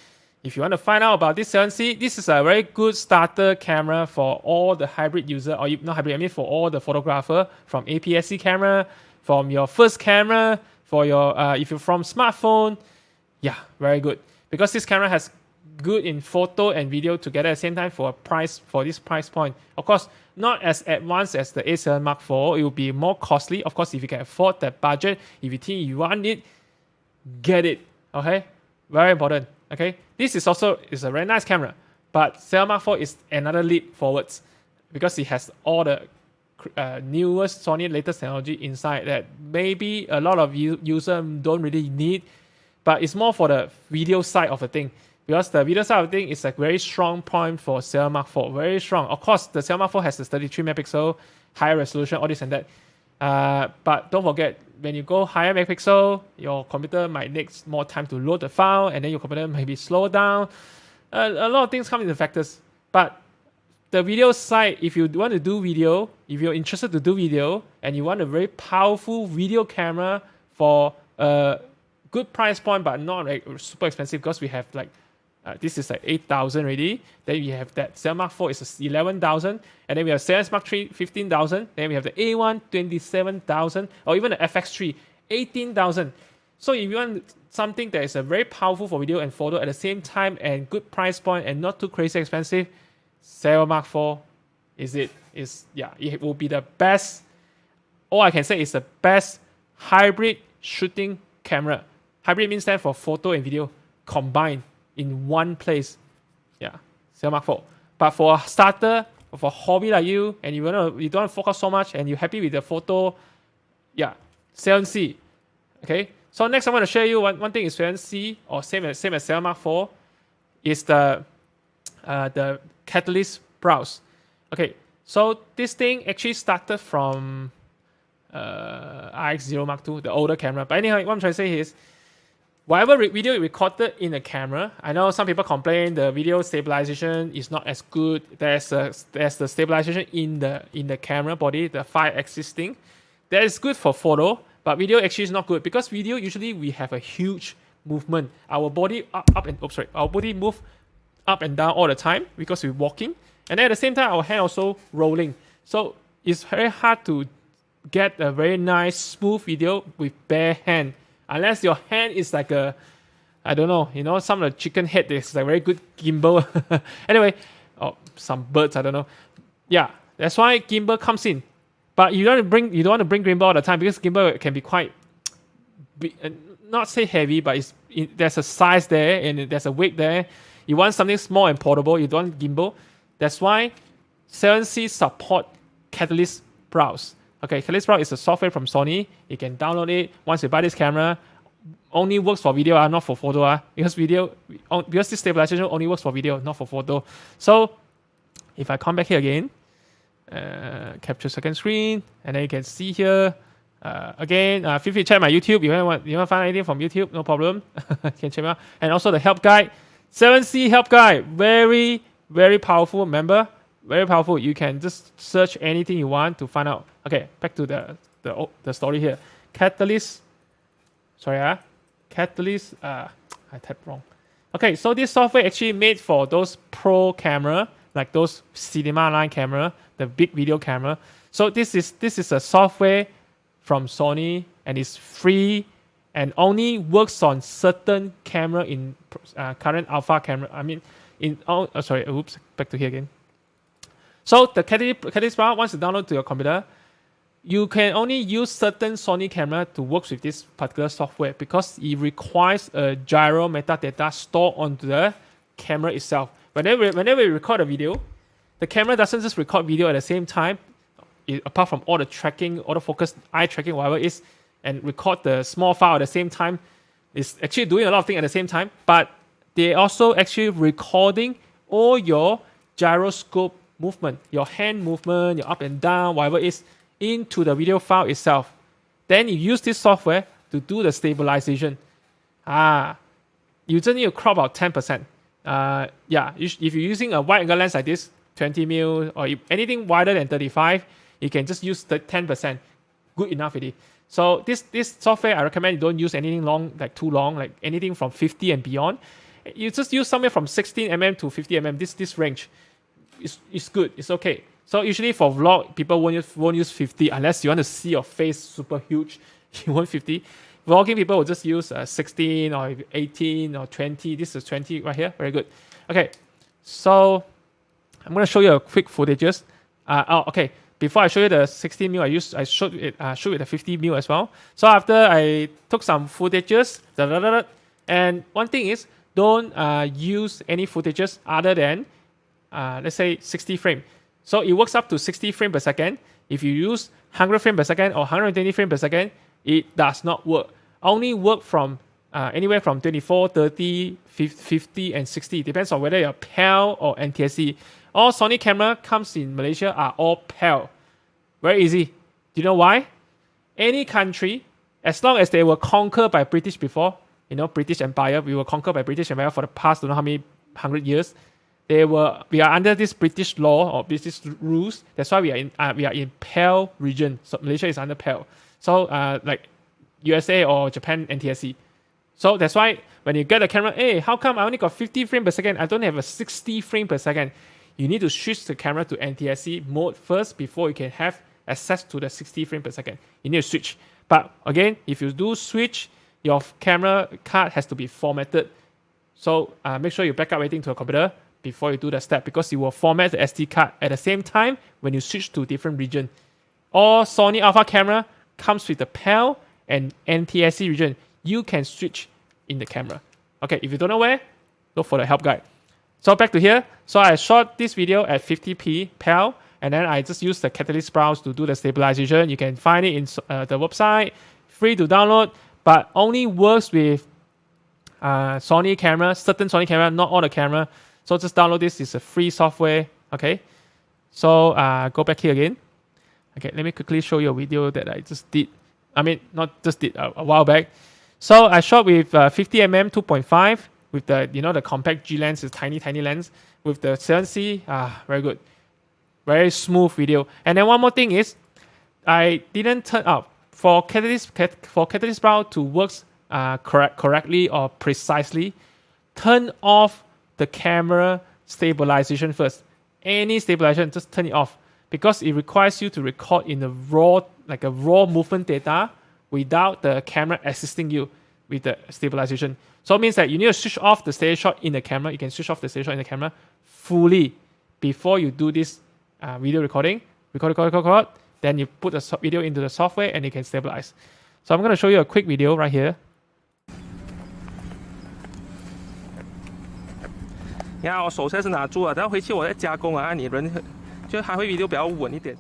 Speaker 1: If you want to find out about this 7C, this is a very good starter camera for all the hybrid user, or not hybrid, I mean for all the photographer, from APS-C camera, from your first camera, for your if you're from smartphone, very good. Because this camera has good in photo and video together at the same time for this price point. Of course, not as advanced as the A7 Mark IV. It will be more costly. Of course, if you can afford that budget, if you think you want it, get it. Okay, very important. Okay, this is a very nice camera, but 7 Mark IV is another leap forwards because it has all the newest Sony latest technology inside that maybe a lot of users don't really need, but it's more for the video side of the thing because the video side of the thing is a very strong point for 7 Mark IV, very strong. Of course, the 7 Mark IV has the 33 megapixel, higher resolution, all this and that. But don't forget, when you go higher megapixel, your computer might need more time to load the file, and then your computer may be slowed down. A lot of things come into factors. But the video side, if you want to do video, if you're interested to do video, and you want a very powerful video camera for a good price point, but not like super expensive, because we have like this is like 8,000 already. Then we have that 7 Mark IV is 11,000, and then we have 7 Mark III 15,000. Then we have the A1 27,000, or even the FX3 18,000. So if you want something that is a very powerful for video and photo at the same time and good price point and not too crazy expensive, 7 Mark IV it will be the best. All I can say is the best hybrid shooting camera. Hybrid means that for photo and video combined in one place. 7 Mark IV. But for a starter, for a hobby like you, and you don't want to focus so much, and you're happy with the photo, 7C. Okay. So next, I want to show you one thing is 7C, or same as 7 Mark IV, is the catalyst browse. Okay. So this thing actually started from RX0 Mark II, the older camera. But anyhow, what I'm trying to say is, whatever video you recorded in a camera, I know some people complain the video stabilization is not as good. There's the stabilization in the camera body, the 5-axis thing. That is good for photo, but video actually is not good because video usually we have a huge movement. Our body our body move up and down all the time because we're walking, and then at the same time our hand also rolling. So it's very hard to get a very nice smooth video with bare hand. Unless your hand is like some of the chicken head is like very good gimbal. Anyway, some birds, I don't know. Yeah, that's why gimbal comes in. But you don't want to bring gimbal all the time because gimbal can be quite, not say heavy, but there's a size there and there's a weight there. You want something small and portable. You don't want gimbal. That's why 7C support Catalyst Browse. Okay, Catalyst Browse is a software from Sony. You can download it once you buy this camera. Only works for video, not for photo. Because this stabilization only works for video, not for photo. So if I come back here again, capture second screen, and then you can see here. Again, feel free to check my YouTube. You want to find anything from YouTube, no problem. You can check me out. And also the help guide. 7C help guide, very powerful. Remember, very powerful. You can just search anything you want to find out. Okay, back to the story here. Catalyst. Sorry, Catalyst. I typed wrong. Okay, so this software actually made for those pro camera, like those cinema line camera, the big video camera. So this is a software from Sony, and it's free and only works on certain camera in current alpha camera. I mean, back to here again. So the Catalyst Bar, once you download to your computer, you can only use certain Sony camera to work with this particular software because it requires a gyro metadata stored onto the camera itself. Whenever you record a video, the camera doesn't just record video at the same time, apart from all the tracking, autofocus, eye tracking, whatever it is, and record the small file at the same time. It's actually doing a lot of things at the same time, but they also actually recording all your gyroscope movement, your hand movement, your up and down, whatever it is, into the video file itself. Then you use this software to do the stabilization. You just need to crop out 10%. If you're using a wide angle lens like this, 20mm, or anything wider than 35, you can just use the 10%. Good enough already. So this software, I recommend you don't use anything long, like too long, like anything from 50 and beyond. You just use somewhere from 16mm to 50mm. This range is good. It's okay. So usually for vlog, people won't use 50 unless you want to see your face super huge. You want 50. Vlogging people will just use 16 or 18 or 20. This is 20 right here. Very good. Okay, so I'm going to show you a quick footages. Okay. Before I show you the 16mm, I shoot with the 50mm as well. So after I took some footages, and one thing is don't use any footages other than let's say 60 frame. So it works up to 60 frames per second. If you use 100 frames per second or 120 frames per second, it does not work. Only work from anywhere from 24, 30, 50, and 60. Depends on whether you're PAL or NTSC. All Sony camera comes in Malaysia are all PAL. Very easy. Do you know why? Any country, as long as they were conquered by British before, British Empire, we were conquered by British Empire for the past don't know how many 100 years. We are under this British law or British rules. That's why we are in PAL region. So Malaysia is under PAL. So like USA or Japan NTSC. So that's why when you get a camera, hey, how come I only got 50 frames per second? I don't have a 60 frames per second. You need to switch the camera to NTSC mode first before you can have access to the 60 frames per second. You need to switch. But again, if you do switch, your camera card has to be formatted. So make sure you back up everything to a computer before you do the step, because you will format the SD card at the same time when you switch to different region. All Sony Alpha camera comes with the PAL and NTSC region. You can switch in the camera. Okay, if you don't know where, look for the help guide. So back to here. So I shot this video at 50p PAL, and then I just used the Catalyst browse to do the stabilization. You can find it in the website, free to download, but only works with Sony camera, certain Sony camera, not all the camera. So just download this. It's a free software. Okay. So go back here again. Okay, let me quickly show you a video that I just did. I mean, not just did a while back. So I shot with 50mm 2.5 with the compact G lens, is tiny lens with the 7C. Very good, very smooth video. And then one more thing is, I didn't turn up for Catalyst Browse to work correctly or precisely. Turn off the camera stabilization first. Any stabilization, just turn it off, because it requires you to record in a raw movement data without the camera assisting you with the stabilization. So it means that you need to switch off the steady shot in the camera. You can switch off the steady shot in the camera fully before you do this video recording. Record. Then you put the video into the software and you can stabilize. So I'm going to show you a quick video right here.
Speaker 2: 你看我手现在是拿住了，等下回去我再加工啊，你人就还会video比较稳一点。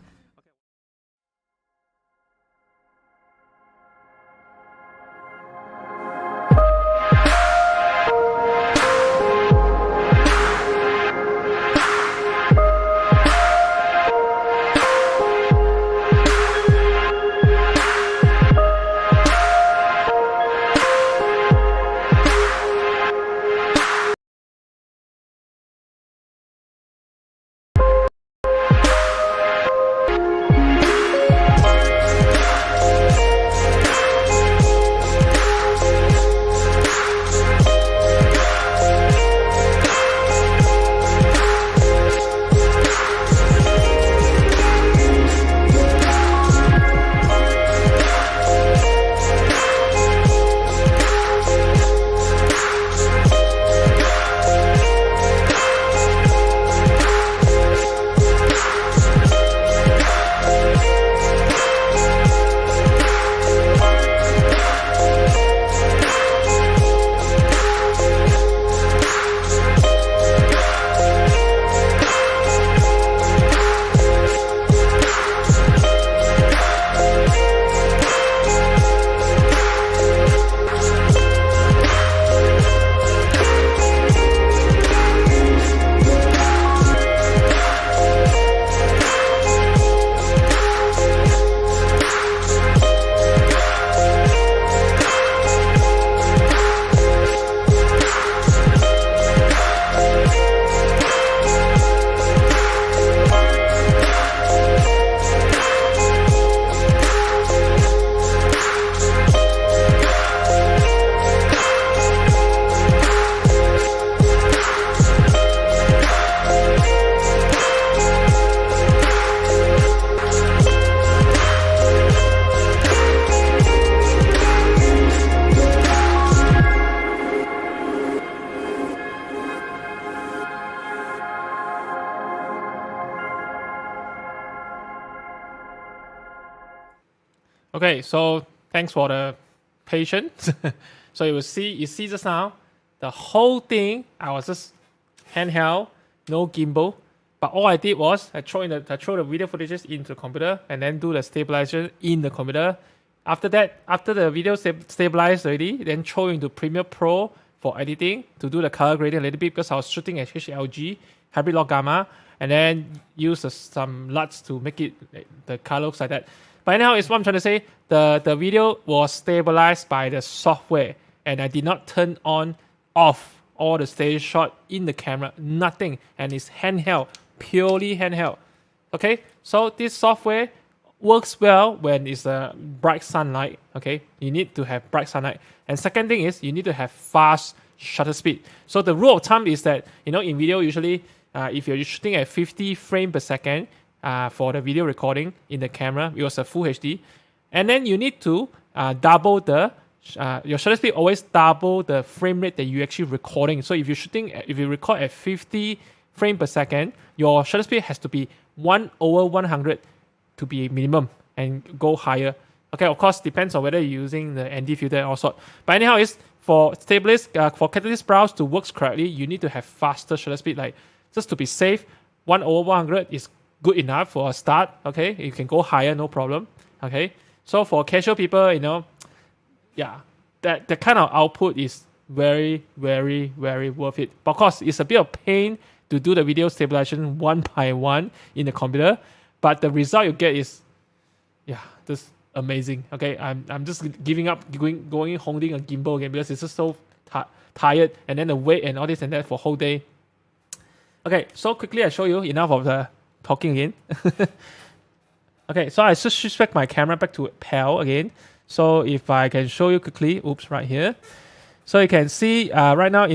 Speaker 1: Okay, so thanks for the patience. So you see just now, the whole thing, I was just handheld, no gimbal. But all I did was I throw the video footages into the computer and then do the stabilization in the computer. After that, after the video stabilized already, then throw into Premiere Pro for editing to do the color grading a little bit because I was shooting at HLG, hybrid log gamma, and then use some LUTs to make it the color looks like that. But anyhow, it's what I'm trying to say. The video was stabilized by the software, and I did not turn off all the stage shot in the camera, nothing, and it's handheld, purely handheld. Okay, so this software works well when it's a bright sunlight. Okay, you need to have bright sunlight, and second thing is you need to have fast shutter speed. So the rule of thumb is that in video usually if you're shooting at 50 frames per second for the video recording in the camera, it was a full HD, and then you need to double the your shutter speed, always double the frame rate that you actually recording. So if you record at 50 frames per second, your shutter speed has to be 1/100 to be minimum and go higher. Okay, of course depends on whether you're using the ND filter or sort. But anyhow, it's for for catalyst browse to work correctly, you need to have faster shutter speed. Like just to be safe, 1/100 is good enough for a start. Okay, you can go higher, no problem. Okay, so for casual people, yeah, that kind of output is very, very, very worth it. But of course, it's a bit of pain to do the video stabilization one by one in the computer, but the result you get is, just amazing. Okay, I'm just giving up going holding a gimbal again because it's just so tired, and then the weight and all this and that for whole day. Okay, so quickly I show you enough of the talking again. Okay, so I just switch back my camera back to PAL again. So if I can show you quickly, right here. So you can see right now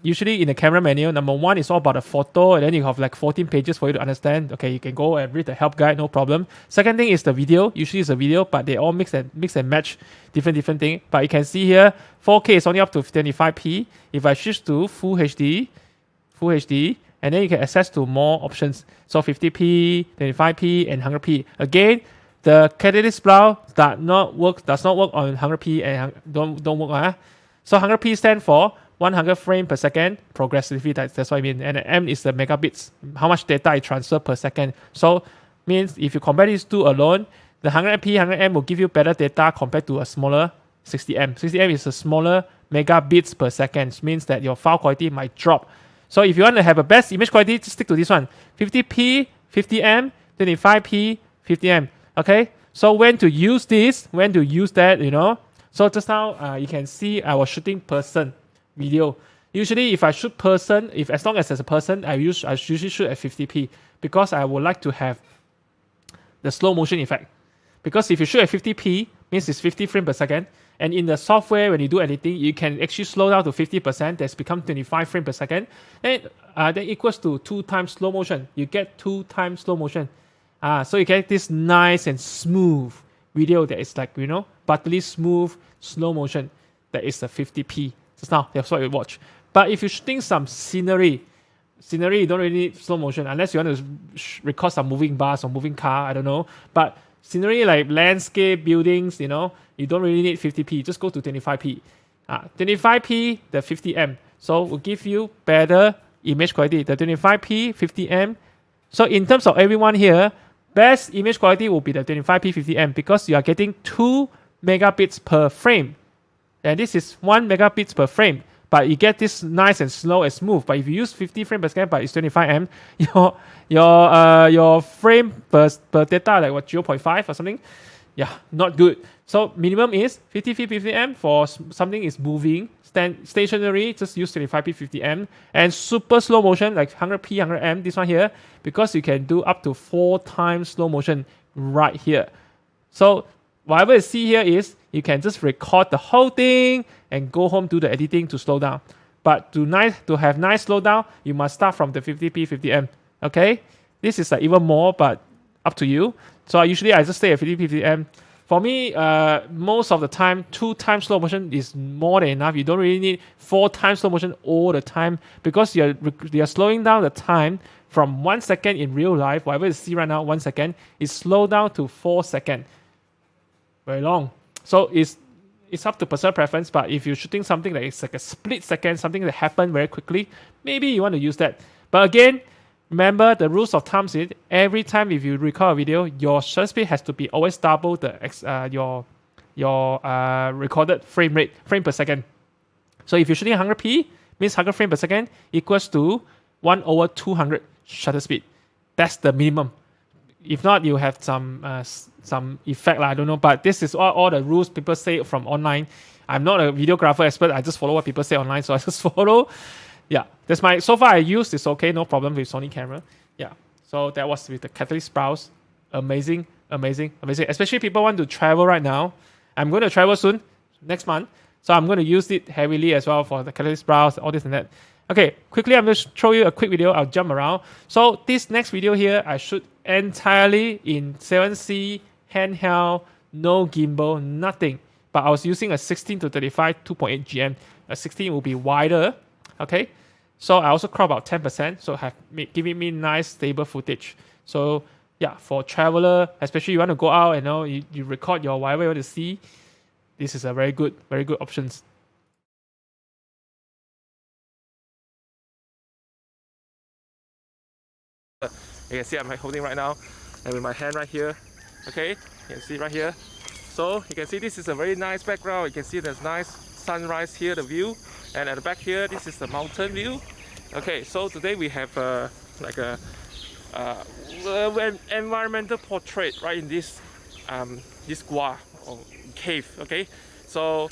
Speaker 1: usually in the camera menu, number one is all about the photo, and then you have like 14 pages for you to understand. Okay, you can go and read the help guide, no problem. Second thing is the video. Usually it's a video, but they all mix and match different thing. But you can see here, 4K is only up to 25p. If I switch to Full HD, and then you can access to more options. So 50p, 25p, and 100p. Again, the catalyst browse does not work on 100p and don't work. So 100p stand for 100 frames per second progressively. That's what I mean. And M is the megabits, how much data I transfer per second. So means if you compare these two alone, the 100p, 100M will give you better data compared to a smaller 60M. 60M is a smaller megabits per second. It means that your file quality might drop. So if you want to have a best image quality, just stick to this one. 50p, 50M, 25p, 50M. Okay, so when to use this, when to use that, So just now, you can see I was shooting person video. Usually, if I shoot person, as long as there's a person, I usually shoot at 50p because I would like to have the slow motion effect. Because if you shoot at 50p, means it's 50 frames per second. And in the software, when you do editing, you can actually slow down to 50%. That's become 25 frames per second. And that equals to 2 times slow motion. You get 2 times slow motion. So you get this nice and smooth video that is like, buttery smooth slow motion. That is the 50p. Just now, that's what you watch. But if you're shooting some scenery, you don't really need slow motion unless you want to record some moving bus or moving car, I don't know. But scenery like landscape, buildings, you don't really need 50p. Just go to 25p. 25p, the 50m. So will give you better image quality. The 25p, 50m. So in terms of everyone here, best image quality will be the 25p 50m because you are getting 2 megabits per frame. And this is 1 megabits per frame. But you get this nice and slow and smooth. But if you use 50 frames per second, but it's 25m, your frame per data like 0.5 or something. Yeah, not good. So minimum is 50m for something is moving. Stationary, just use 25p 50m. And super slow motion like 100p 100m, this one here, because you can do up to 4 times slow motion right here. So whatever you see here is you can just record the whole thing and go home do the editing to slow down. But to have nice slowdown, you must start from the 50p 50m. Okay, this is even more, but up to you. So I just stay at 50p 50m. For me, most of the time, 2 times slow motion is more than enough. You don't really need 4 times slow motion all the time because you're slowing down the time from 1 second in real life. Whatever you see right now, 1 second, is slowed down to 4 seconds. very long. So it's up to personal preference, but if you're shooting something that is like a split second, something that happened very quickly, maybe you want to use that. But again, remember the rules of thumb is every time if you record a video, your shutter speed has to be always double your recorded frame per second. So if you're shooting 100p, means 100 frames per second equals to 1/200 shutter speed. That's the minimum. If not, you have some effect, I don't know. But this is all the rules people say from online. I'm not a videographer expert. I just follow what people say online, so I just follow. Yeah, that's my. So far I used it's okay, no problem with Sony camera. Yeah, so that was with the catalyst browse. Amazing. Especially people want to travel right now. I'm going to travel soon, next month. So I'm going to use it heavily as well for the catalyst browse, all this and that. Okay, quickly I'm going to show you a quick video. I'll jump around. So this next video here, I shoot entirely in 7C, handheld, no gimbal, nothing. But I was using a 16 to 35 2.8 GM. A 16 will be wider. Okay, so I also crop about 10%, so giving me nice stable footage. So yeah, for traveler, especially you want to go out and you record your whatever you want to see, this is a very good options.
Speaker 2: You can see I'm holding right now, and with my hand right here. Okay, you can see right here. So you can see this is a very nice background. You can see there's nice sunrise here, the view, and at the back here, this is the mountain view. Okay, so today we have an environmental portrait right in this this gua or cave. Okay, so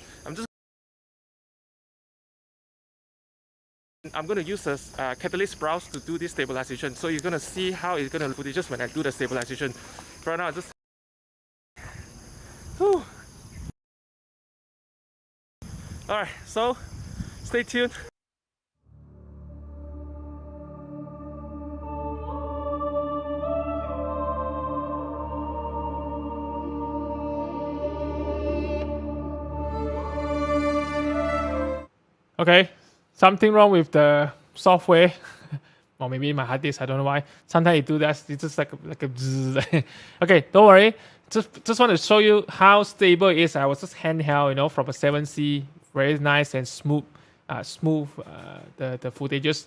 Speaker 2: I'm going to use a catalyst browse to do this stabilization. So you're going to see how it's going to look just when I do the stabilization. Right now, I just. Whew. Alright, so stay tuned.
Speaker 1: Okay, something wrong with the software. Or maybe my hard disk, I don't know why. Sometimes it do that, it's just like a bzzz. Okay, don't worry. Just want to show you how stable it is. I was just handheld, from a 7C, very nice and smooth the footages.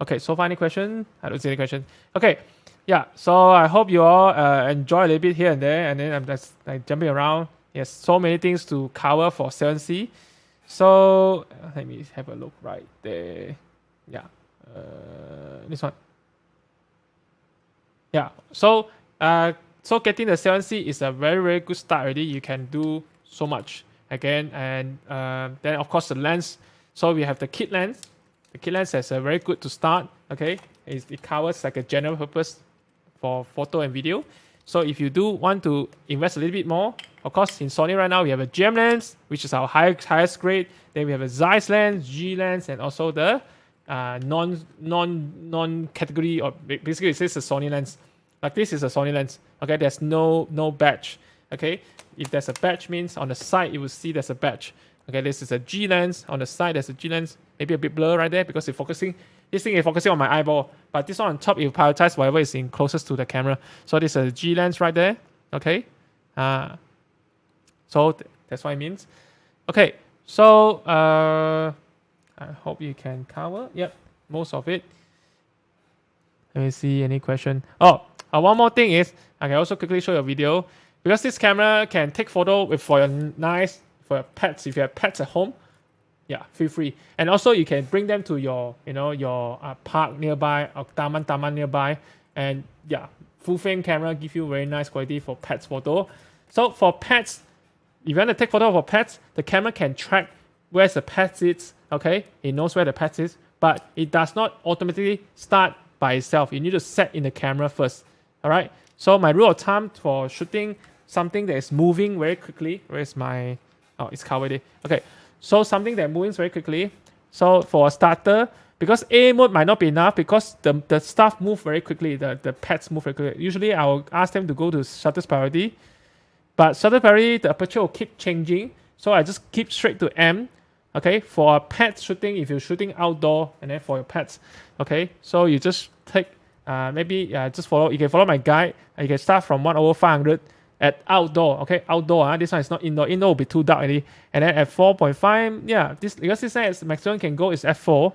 Speaker 1: Okay, so far any question? I don't see any question. Okay, yeah, so I hope you all enjoy a little bit here and there, and then I'm just like jumping around. Yes, so many things to cover for 7C. So let me have a look right there. Yeah, this one. Yeah, so getting the 7C is a very good start already. You can do so much again, and then of course the lens. So we have the kit lens. The kit lens is very good to start. Okay, it covers like a general purpose for photo and video. So if you do want to invest a little bit more, of course in Sony right now we have a GM lens, which is our highest grade. Then we have a Zeiss lens, G lens, and also the non category, or basically it says a Sony lens. Like this is a Sony lens. Okay, there's no badge. Okay, if there's a badge means on the side you will see there's a badge. Okay, this is a G lens. On the side there's a G lens. Maybe a bit blur right there because this thing is focusing on my eyeball. But this one on top, it will prioritize whatever is in closest to the camera. So this is a G lens right there. Okay, so that's what it means. Okay, so I hope you can cover. Yep, most of it. Let me see any question. Oh, one more thing is I can also quickly show you a video because this camera can take photo for your pets. If you have pets at home, yeah, feel free. And also you can bring them to your park nearby or taman nearby, and yeah, full frame camera give you very nice quality for pets photo. So for pets, if you want to take photo for pets, the camera can track where the pet is. Okay, it knows where the pet is, but it does not automatically start by itself. You need to set in the camera first. All right. So my rule of thumb for shooting something that is moving very quickly. Where's my? Oh, it's covered there. Okay. So something that moves very quickly. So for a starter, because A mode might not be enough because the stuff move very quickly. The pets move very quickly. Usually I will ask them to go to shutter priority. But shutter priority, the aperture will keep changing. So I just keep straight to M. Okay, for a pet shooting, if you're shooting outdoor, and then for your pets, okay, so you just take just follow. You can follow my guide. You can start from 1/500 at outdoor. Okay, outdoor. This one is not indoor. Indoor will be too dark already. And then at 4.5, yeah, this because this size maximum can go is f4.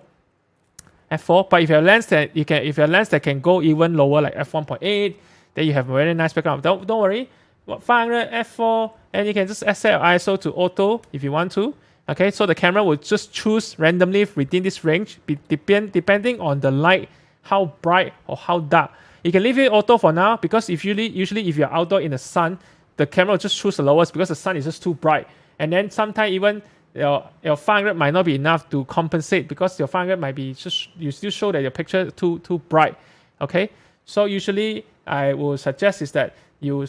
Speaker 1: F4. But if you have lens that you can, if your lens that can go even lower, like f1.8, then you have a very nice background. Don't worry. 500 f4, and you can just set your ISO to auto if you want to. Okay, so the camera will just choose randomly within this range, depending on the light, how bright or how dark. You can leave it auto for now because if usually if you're outdoor in the sun, the camera will just choose the lowest because the sun is just too bright. And then sometimes even your 500 might not be enough to compensate because your 500 might be just you still show that your picture too bright. Okay, so usually I will suggest is that you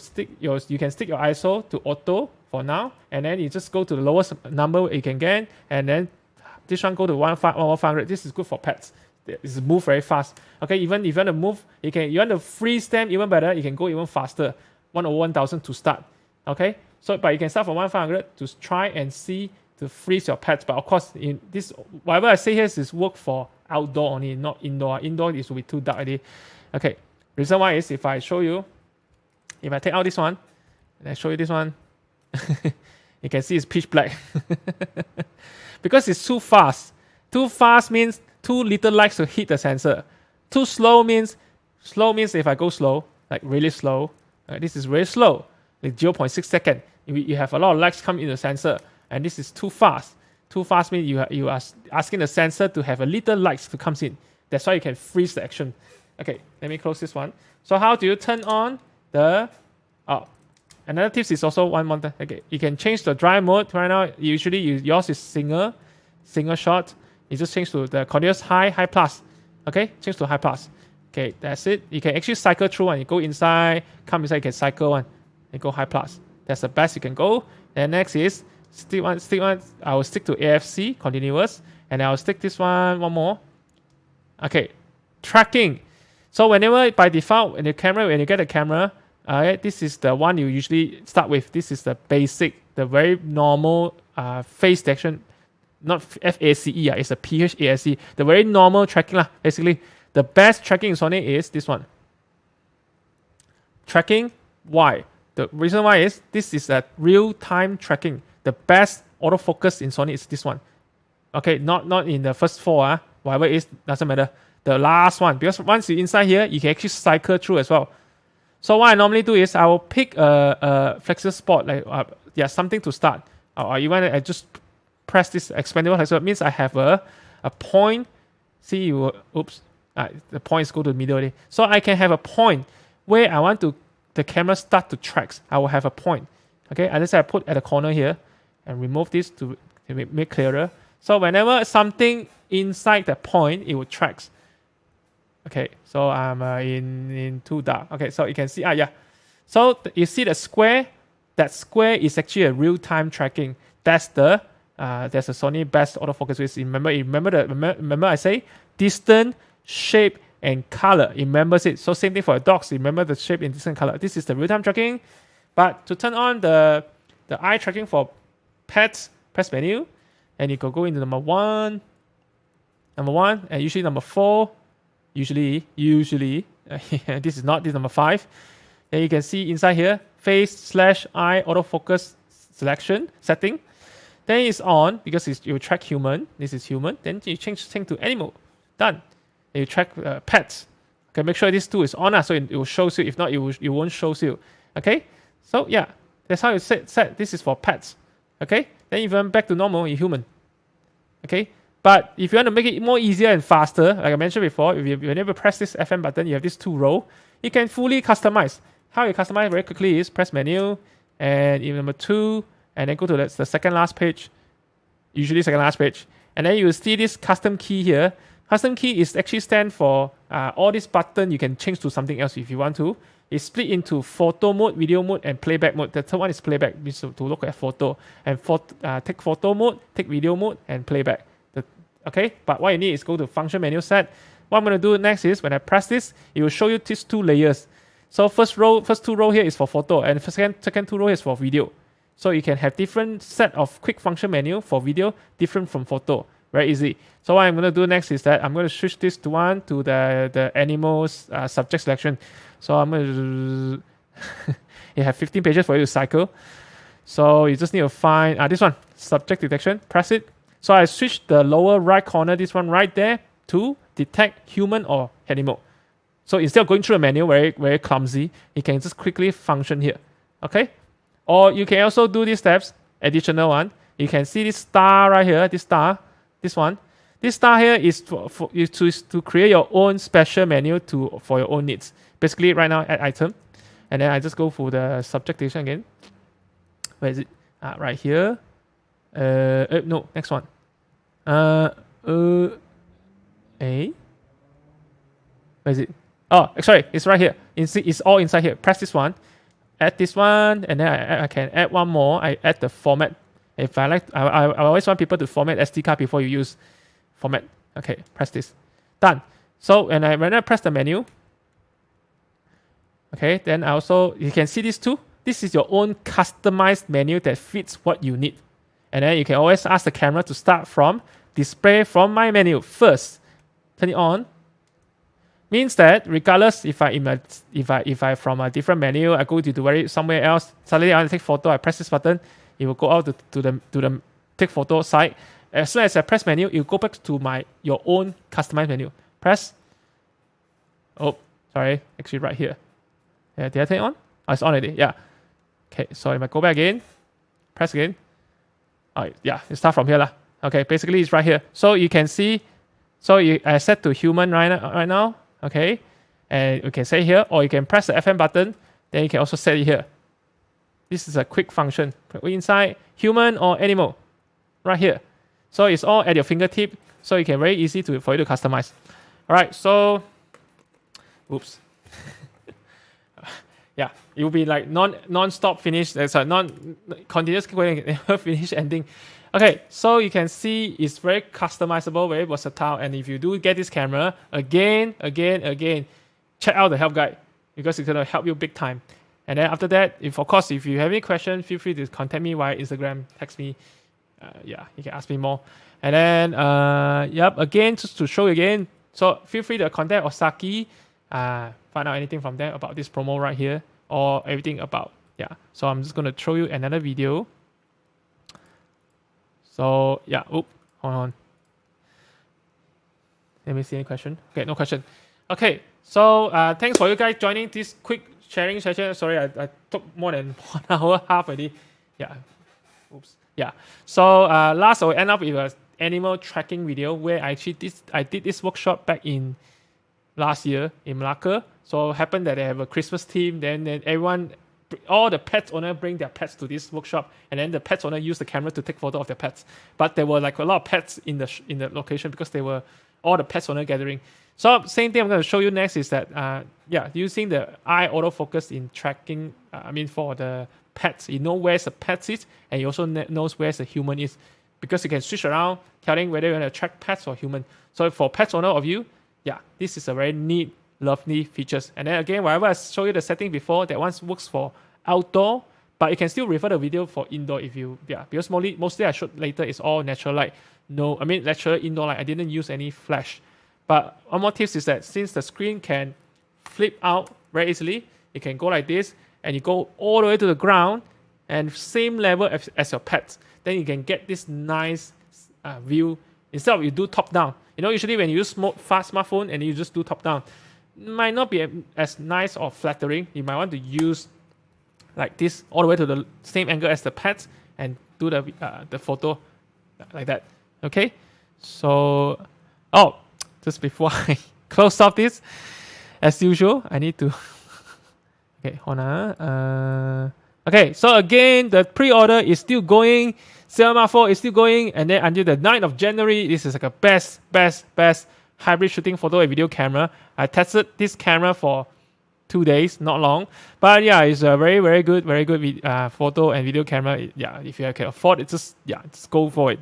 Speaker 1: can stick your ISO to auto for now, and then you just go to the lowest number you can get, and then this one go to 1,500. This is good for pets. It's move very fast. Okay, even if you want to move, you want to freeze them even better. You can go even faster, 1/1000 to start. Okay, so but you can start from 1,500 to try and see to freeze your pets. But of course, in this whatever I say here is work for outdoor only, not indoor. Indoor is will be too dark already. Okay, reason why is if I show you. If I take out this one, and I show you this one, you can see it's pitch black. Because it's too fast. Too fast means too little light to hit the sensor. Too slow means if I go slow, like really slow, this is very slow, like 0.6 second. You have a lot of lights come in the sensor, and this is too fast. Too fast means you are asking the sensor to have a little lights to come in. That's why you can freeze the action. Okay, let me close this one. So how do you turn on another tips is also one more. Okay, you can change the dry mode. Right now, usually yours is single shot. You just change to the continuous high plus. Okay, change to high plus. Okay, that's it. You can actually cycle through and you go inside, come inside, you can cycle one and go high plus. That's the best you can go. Then next is stick one. I will stick to AFC continuous, and I will stick this one more. Okay, tracking. So whenever by default when you get the camera. This is the one you usually start with. This is the basic, the very normal face detection, not FACE, it's a PHASE. The very normal tracking, basically. The best tracking in Sony is this one. Tracking, why? The reason why is this is a real-time tracking. The best autofocus in Sony is this one. Okay, not in the first four, whatever it is, doesn't matter. The last one, because once you're inside here, you can actually cycle through as well. So what I normally do is I will pick a flexible spot, like something to start. Or even I just press this expandable flexible. It means I have a point. See, the points go to the middle. So I can have a point where I want the camera start to track. I will have a point. Okay, and this I put at the corner here and remove this to make clearer. So whenever something inside the point, it will track. Okay, so I'm in too dark. Okay, so you can see, So you see the square? That square is actually a real-time tracking. That's the Sony best autofocus. Remember I say distance, shape, and color. It remembers it. So same thing for dogs. Remember the shape and distance, color. This is the real-time tracking. But to turn on the eye tracking for pets, press menu, and you can go into number one, and usually number 4. Usually, this is number 5. Then you can see inside here, face/eye autofocus selection setting. Then it's on because you track human. This is human. Then you change thing to animal. Done. Then you track pets. Okay, make sure this tool is on, so it will show you. If not, it won't show you. Okay. So yeah, that's how you set. This is for pets. Okay. Then if you went back to normal, you're human. Okay. But if you want to make it more easier and faster, like I mentioned before, if you never press this FM button, you have this 2 row. You can fully customize. How you customize very quickly is press menu, and in number 2, and then go to the second last page. Usually second last page. And then you will see this custom key here. Custom key is actually stand for all this button you can change to something else if you want to. It's split into photo mode, video mode, and playback mode. The third one is playback, means to look at photo. And take photo mode, take video mode, and playback. Okay, but what you need is go to function menu set. What I'm going to do next is when I press this, it will show you these 2 layers. So first 2 row here is for photo, and second 2 row is for video. So you can have different set of quick function menu for video, different from photo. Very easy. So what I'm going to do next is that I'm going to switch this to the animals subject selection. So I'm going to You have 15 pages for you to cycle. So you just need to find this one, subject detection. Press it. So I switched the lower right corner, this one right there, to detect human or animal. So instead of going through a menu, very, very clumsy, you can just quickly function here. Okay? Or you can also do these steps, additional one. You can see this star right here, this star, this one. This star here is to create your own special menu for your own needs. Basically, right now, add item. And then I just go for the subject detection again. Where is it? Right here. No, next one. A. Where is it? Oh, sorry, it's right here. It's all inside here. Press this one, add this one, and then I can add one more. I add the format. If I like, I always want people to format SD card before you use format. Okay, press this. Done. So when I press the menu, okay, then you can see this too. This is your own customized menu that fits what you need. And then you can always ask the camera to start from display from my menu first. Turn it on. Means that regardless if I from a different menu, I go to somewhere else, suddenly I want to take photo, I press this button, it will go out to the take photo side. As soon as I press menu, it will go back to your own customized menu. Press. Oh, sorry, actually right here. Yeah, did I turn it on? Oh, it's on already. Yeah. Okay, so if I go back again, press again. Oh, yeah, it start from here lah. Okay, basically it's right here. So you can see. So I set to human right now. Okay, and you can set it here, or you can press the FM button. Then you can also set it here. This is a quick function. Put inside human or animal, right here. So it's all at your fingertip. So you can very easy for you to customize. All right. So, oops. Yeah, it will be like non-stop finish. There's a continuous finish ending. Okay, so you can see it's very customizable, very versatile. And if you do get this camera, again, check out the help guide because it's gonna help you big time. And then after that, if you have any questions, feel free to contact me via Instagram, text me. You can ask me more. And then, again, just to show you again. So feel free to contact Osaki. Find out anything from them about this promo right here or everything about, So I'm just going to show you another video. So, hold on. Let me see any question. Okay, no question. Okay, so thanks for you guys joining this quick sharing session. Sorry, I took more than 1 hour, half already. Yeah, oops. Yeah, so last I will end up with an animal tracking video where I did this workshop back in last year in Malacca. So it happened that they have a Christmas theme. Then all the pet owners bring their pets to this workshop, and then the pet owner use the camera to take photo of their pets. But there were like a lot of pets in the location because they were all the pets owner gathering. So same thing I'm going to show you next is that using the eye autofocus in tracking. For the pets, you know where the pet is, and you also knows where the human is, because you can switch around telling whether you want to track pets or human. So for pets owner of you, this is a very neat, lovely features. And then again, whatever I showed you the setting before, that one works for outdoor, but you can still refer the video for indoor if you, because mostly I showed later is all natural light. Natural indoor light. I didn't use any flash. But one more tip is that since the screen can flip out very easily, it can go like this, and you go all the way to the ground, and same level as your pets. Then you can get this nice view instead of you do top down. Usually when you use fast smartphone and you just do top down, it might not be as nice or flattering. You might want to use like this all the way to the same angle as the pets and do the photo like that. Okay, so just before I close off this, as usual, I need to. Okay, hold on. Okay, so again, the pre-order is still going. Cinema 4 is still going, and then until the 9th of January, this is like a best hybrid shooting photo and video camera. I tested this camera for 2 days, not long, but it's a very good photo and video camera. If you can afford it, just go for it.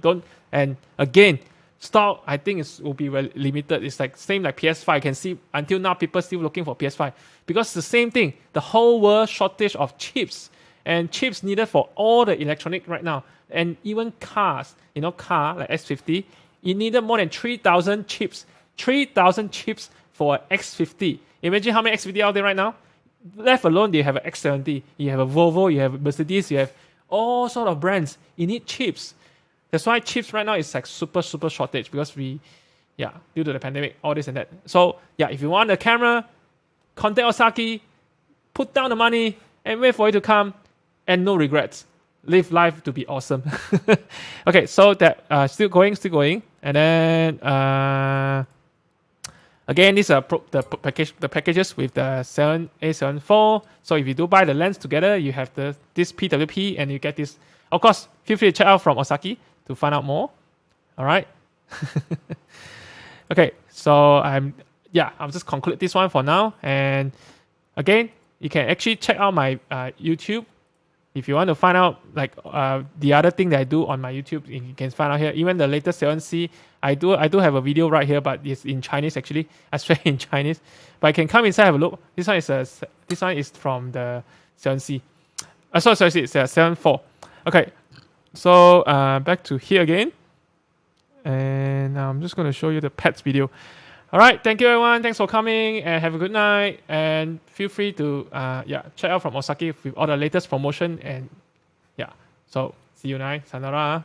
Speaker 1: And again, stock I think will be very limited. It's like same like PS5. You can see until now people still looking for PS5 because it's the same thing. The whole world shortage of chips. And chips needed for all the electronic right now. And even cars, car like X50, it needed more than 3,000 chips. 3,000 chips for X50. Imagine how many X50 out there right now. left alone, you have an X70, you have a Volvo, you have a Mercedes, you have all sort of brands. You need chips. That's why chips right now is like super shortage because due to the pandemic, all this and that. So yeah, if you want a camera, contact Osaki, put down the money and wait for it to come, and no regrets. Live life to be awesome. Okay, so that still going, and then again, these are the packages with the 7A74. So if you do buy the lens together, you have this PWP and you get this. Of course, feel free to check out from Osaki to find out more. All right. Okay, so I'll just conclude this one for now. And again, you can actually check out my YouTube. If you want to find out like the other thing that I do on my YouTube, you can find out here. Even the latest 7C, I do have a video right here, but it's in Chinese actually. I swear in Chinese. But I can come inside and have a look. This one is from the 7C. Sorry, it's 7.4. Okay, so back to here again, and I'm just going to show you the pets video. All right, thank you everyone. Thanks for coming and have a good night. And feel free to check out from Osaki with all the latest promotion. And so see you next. Sayonara.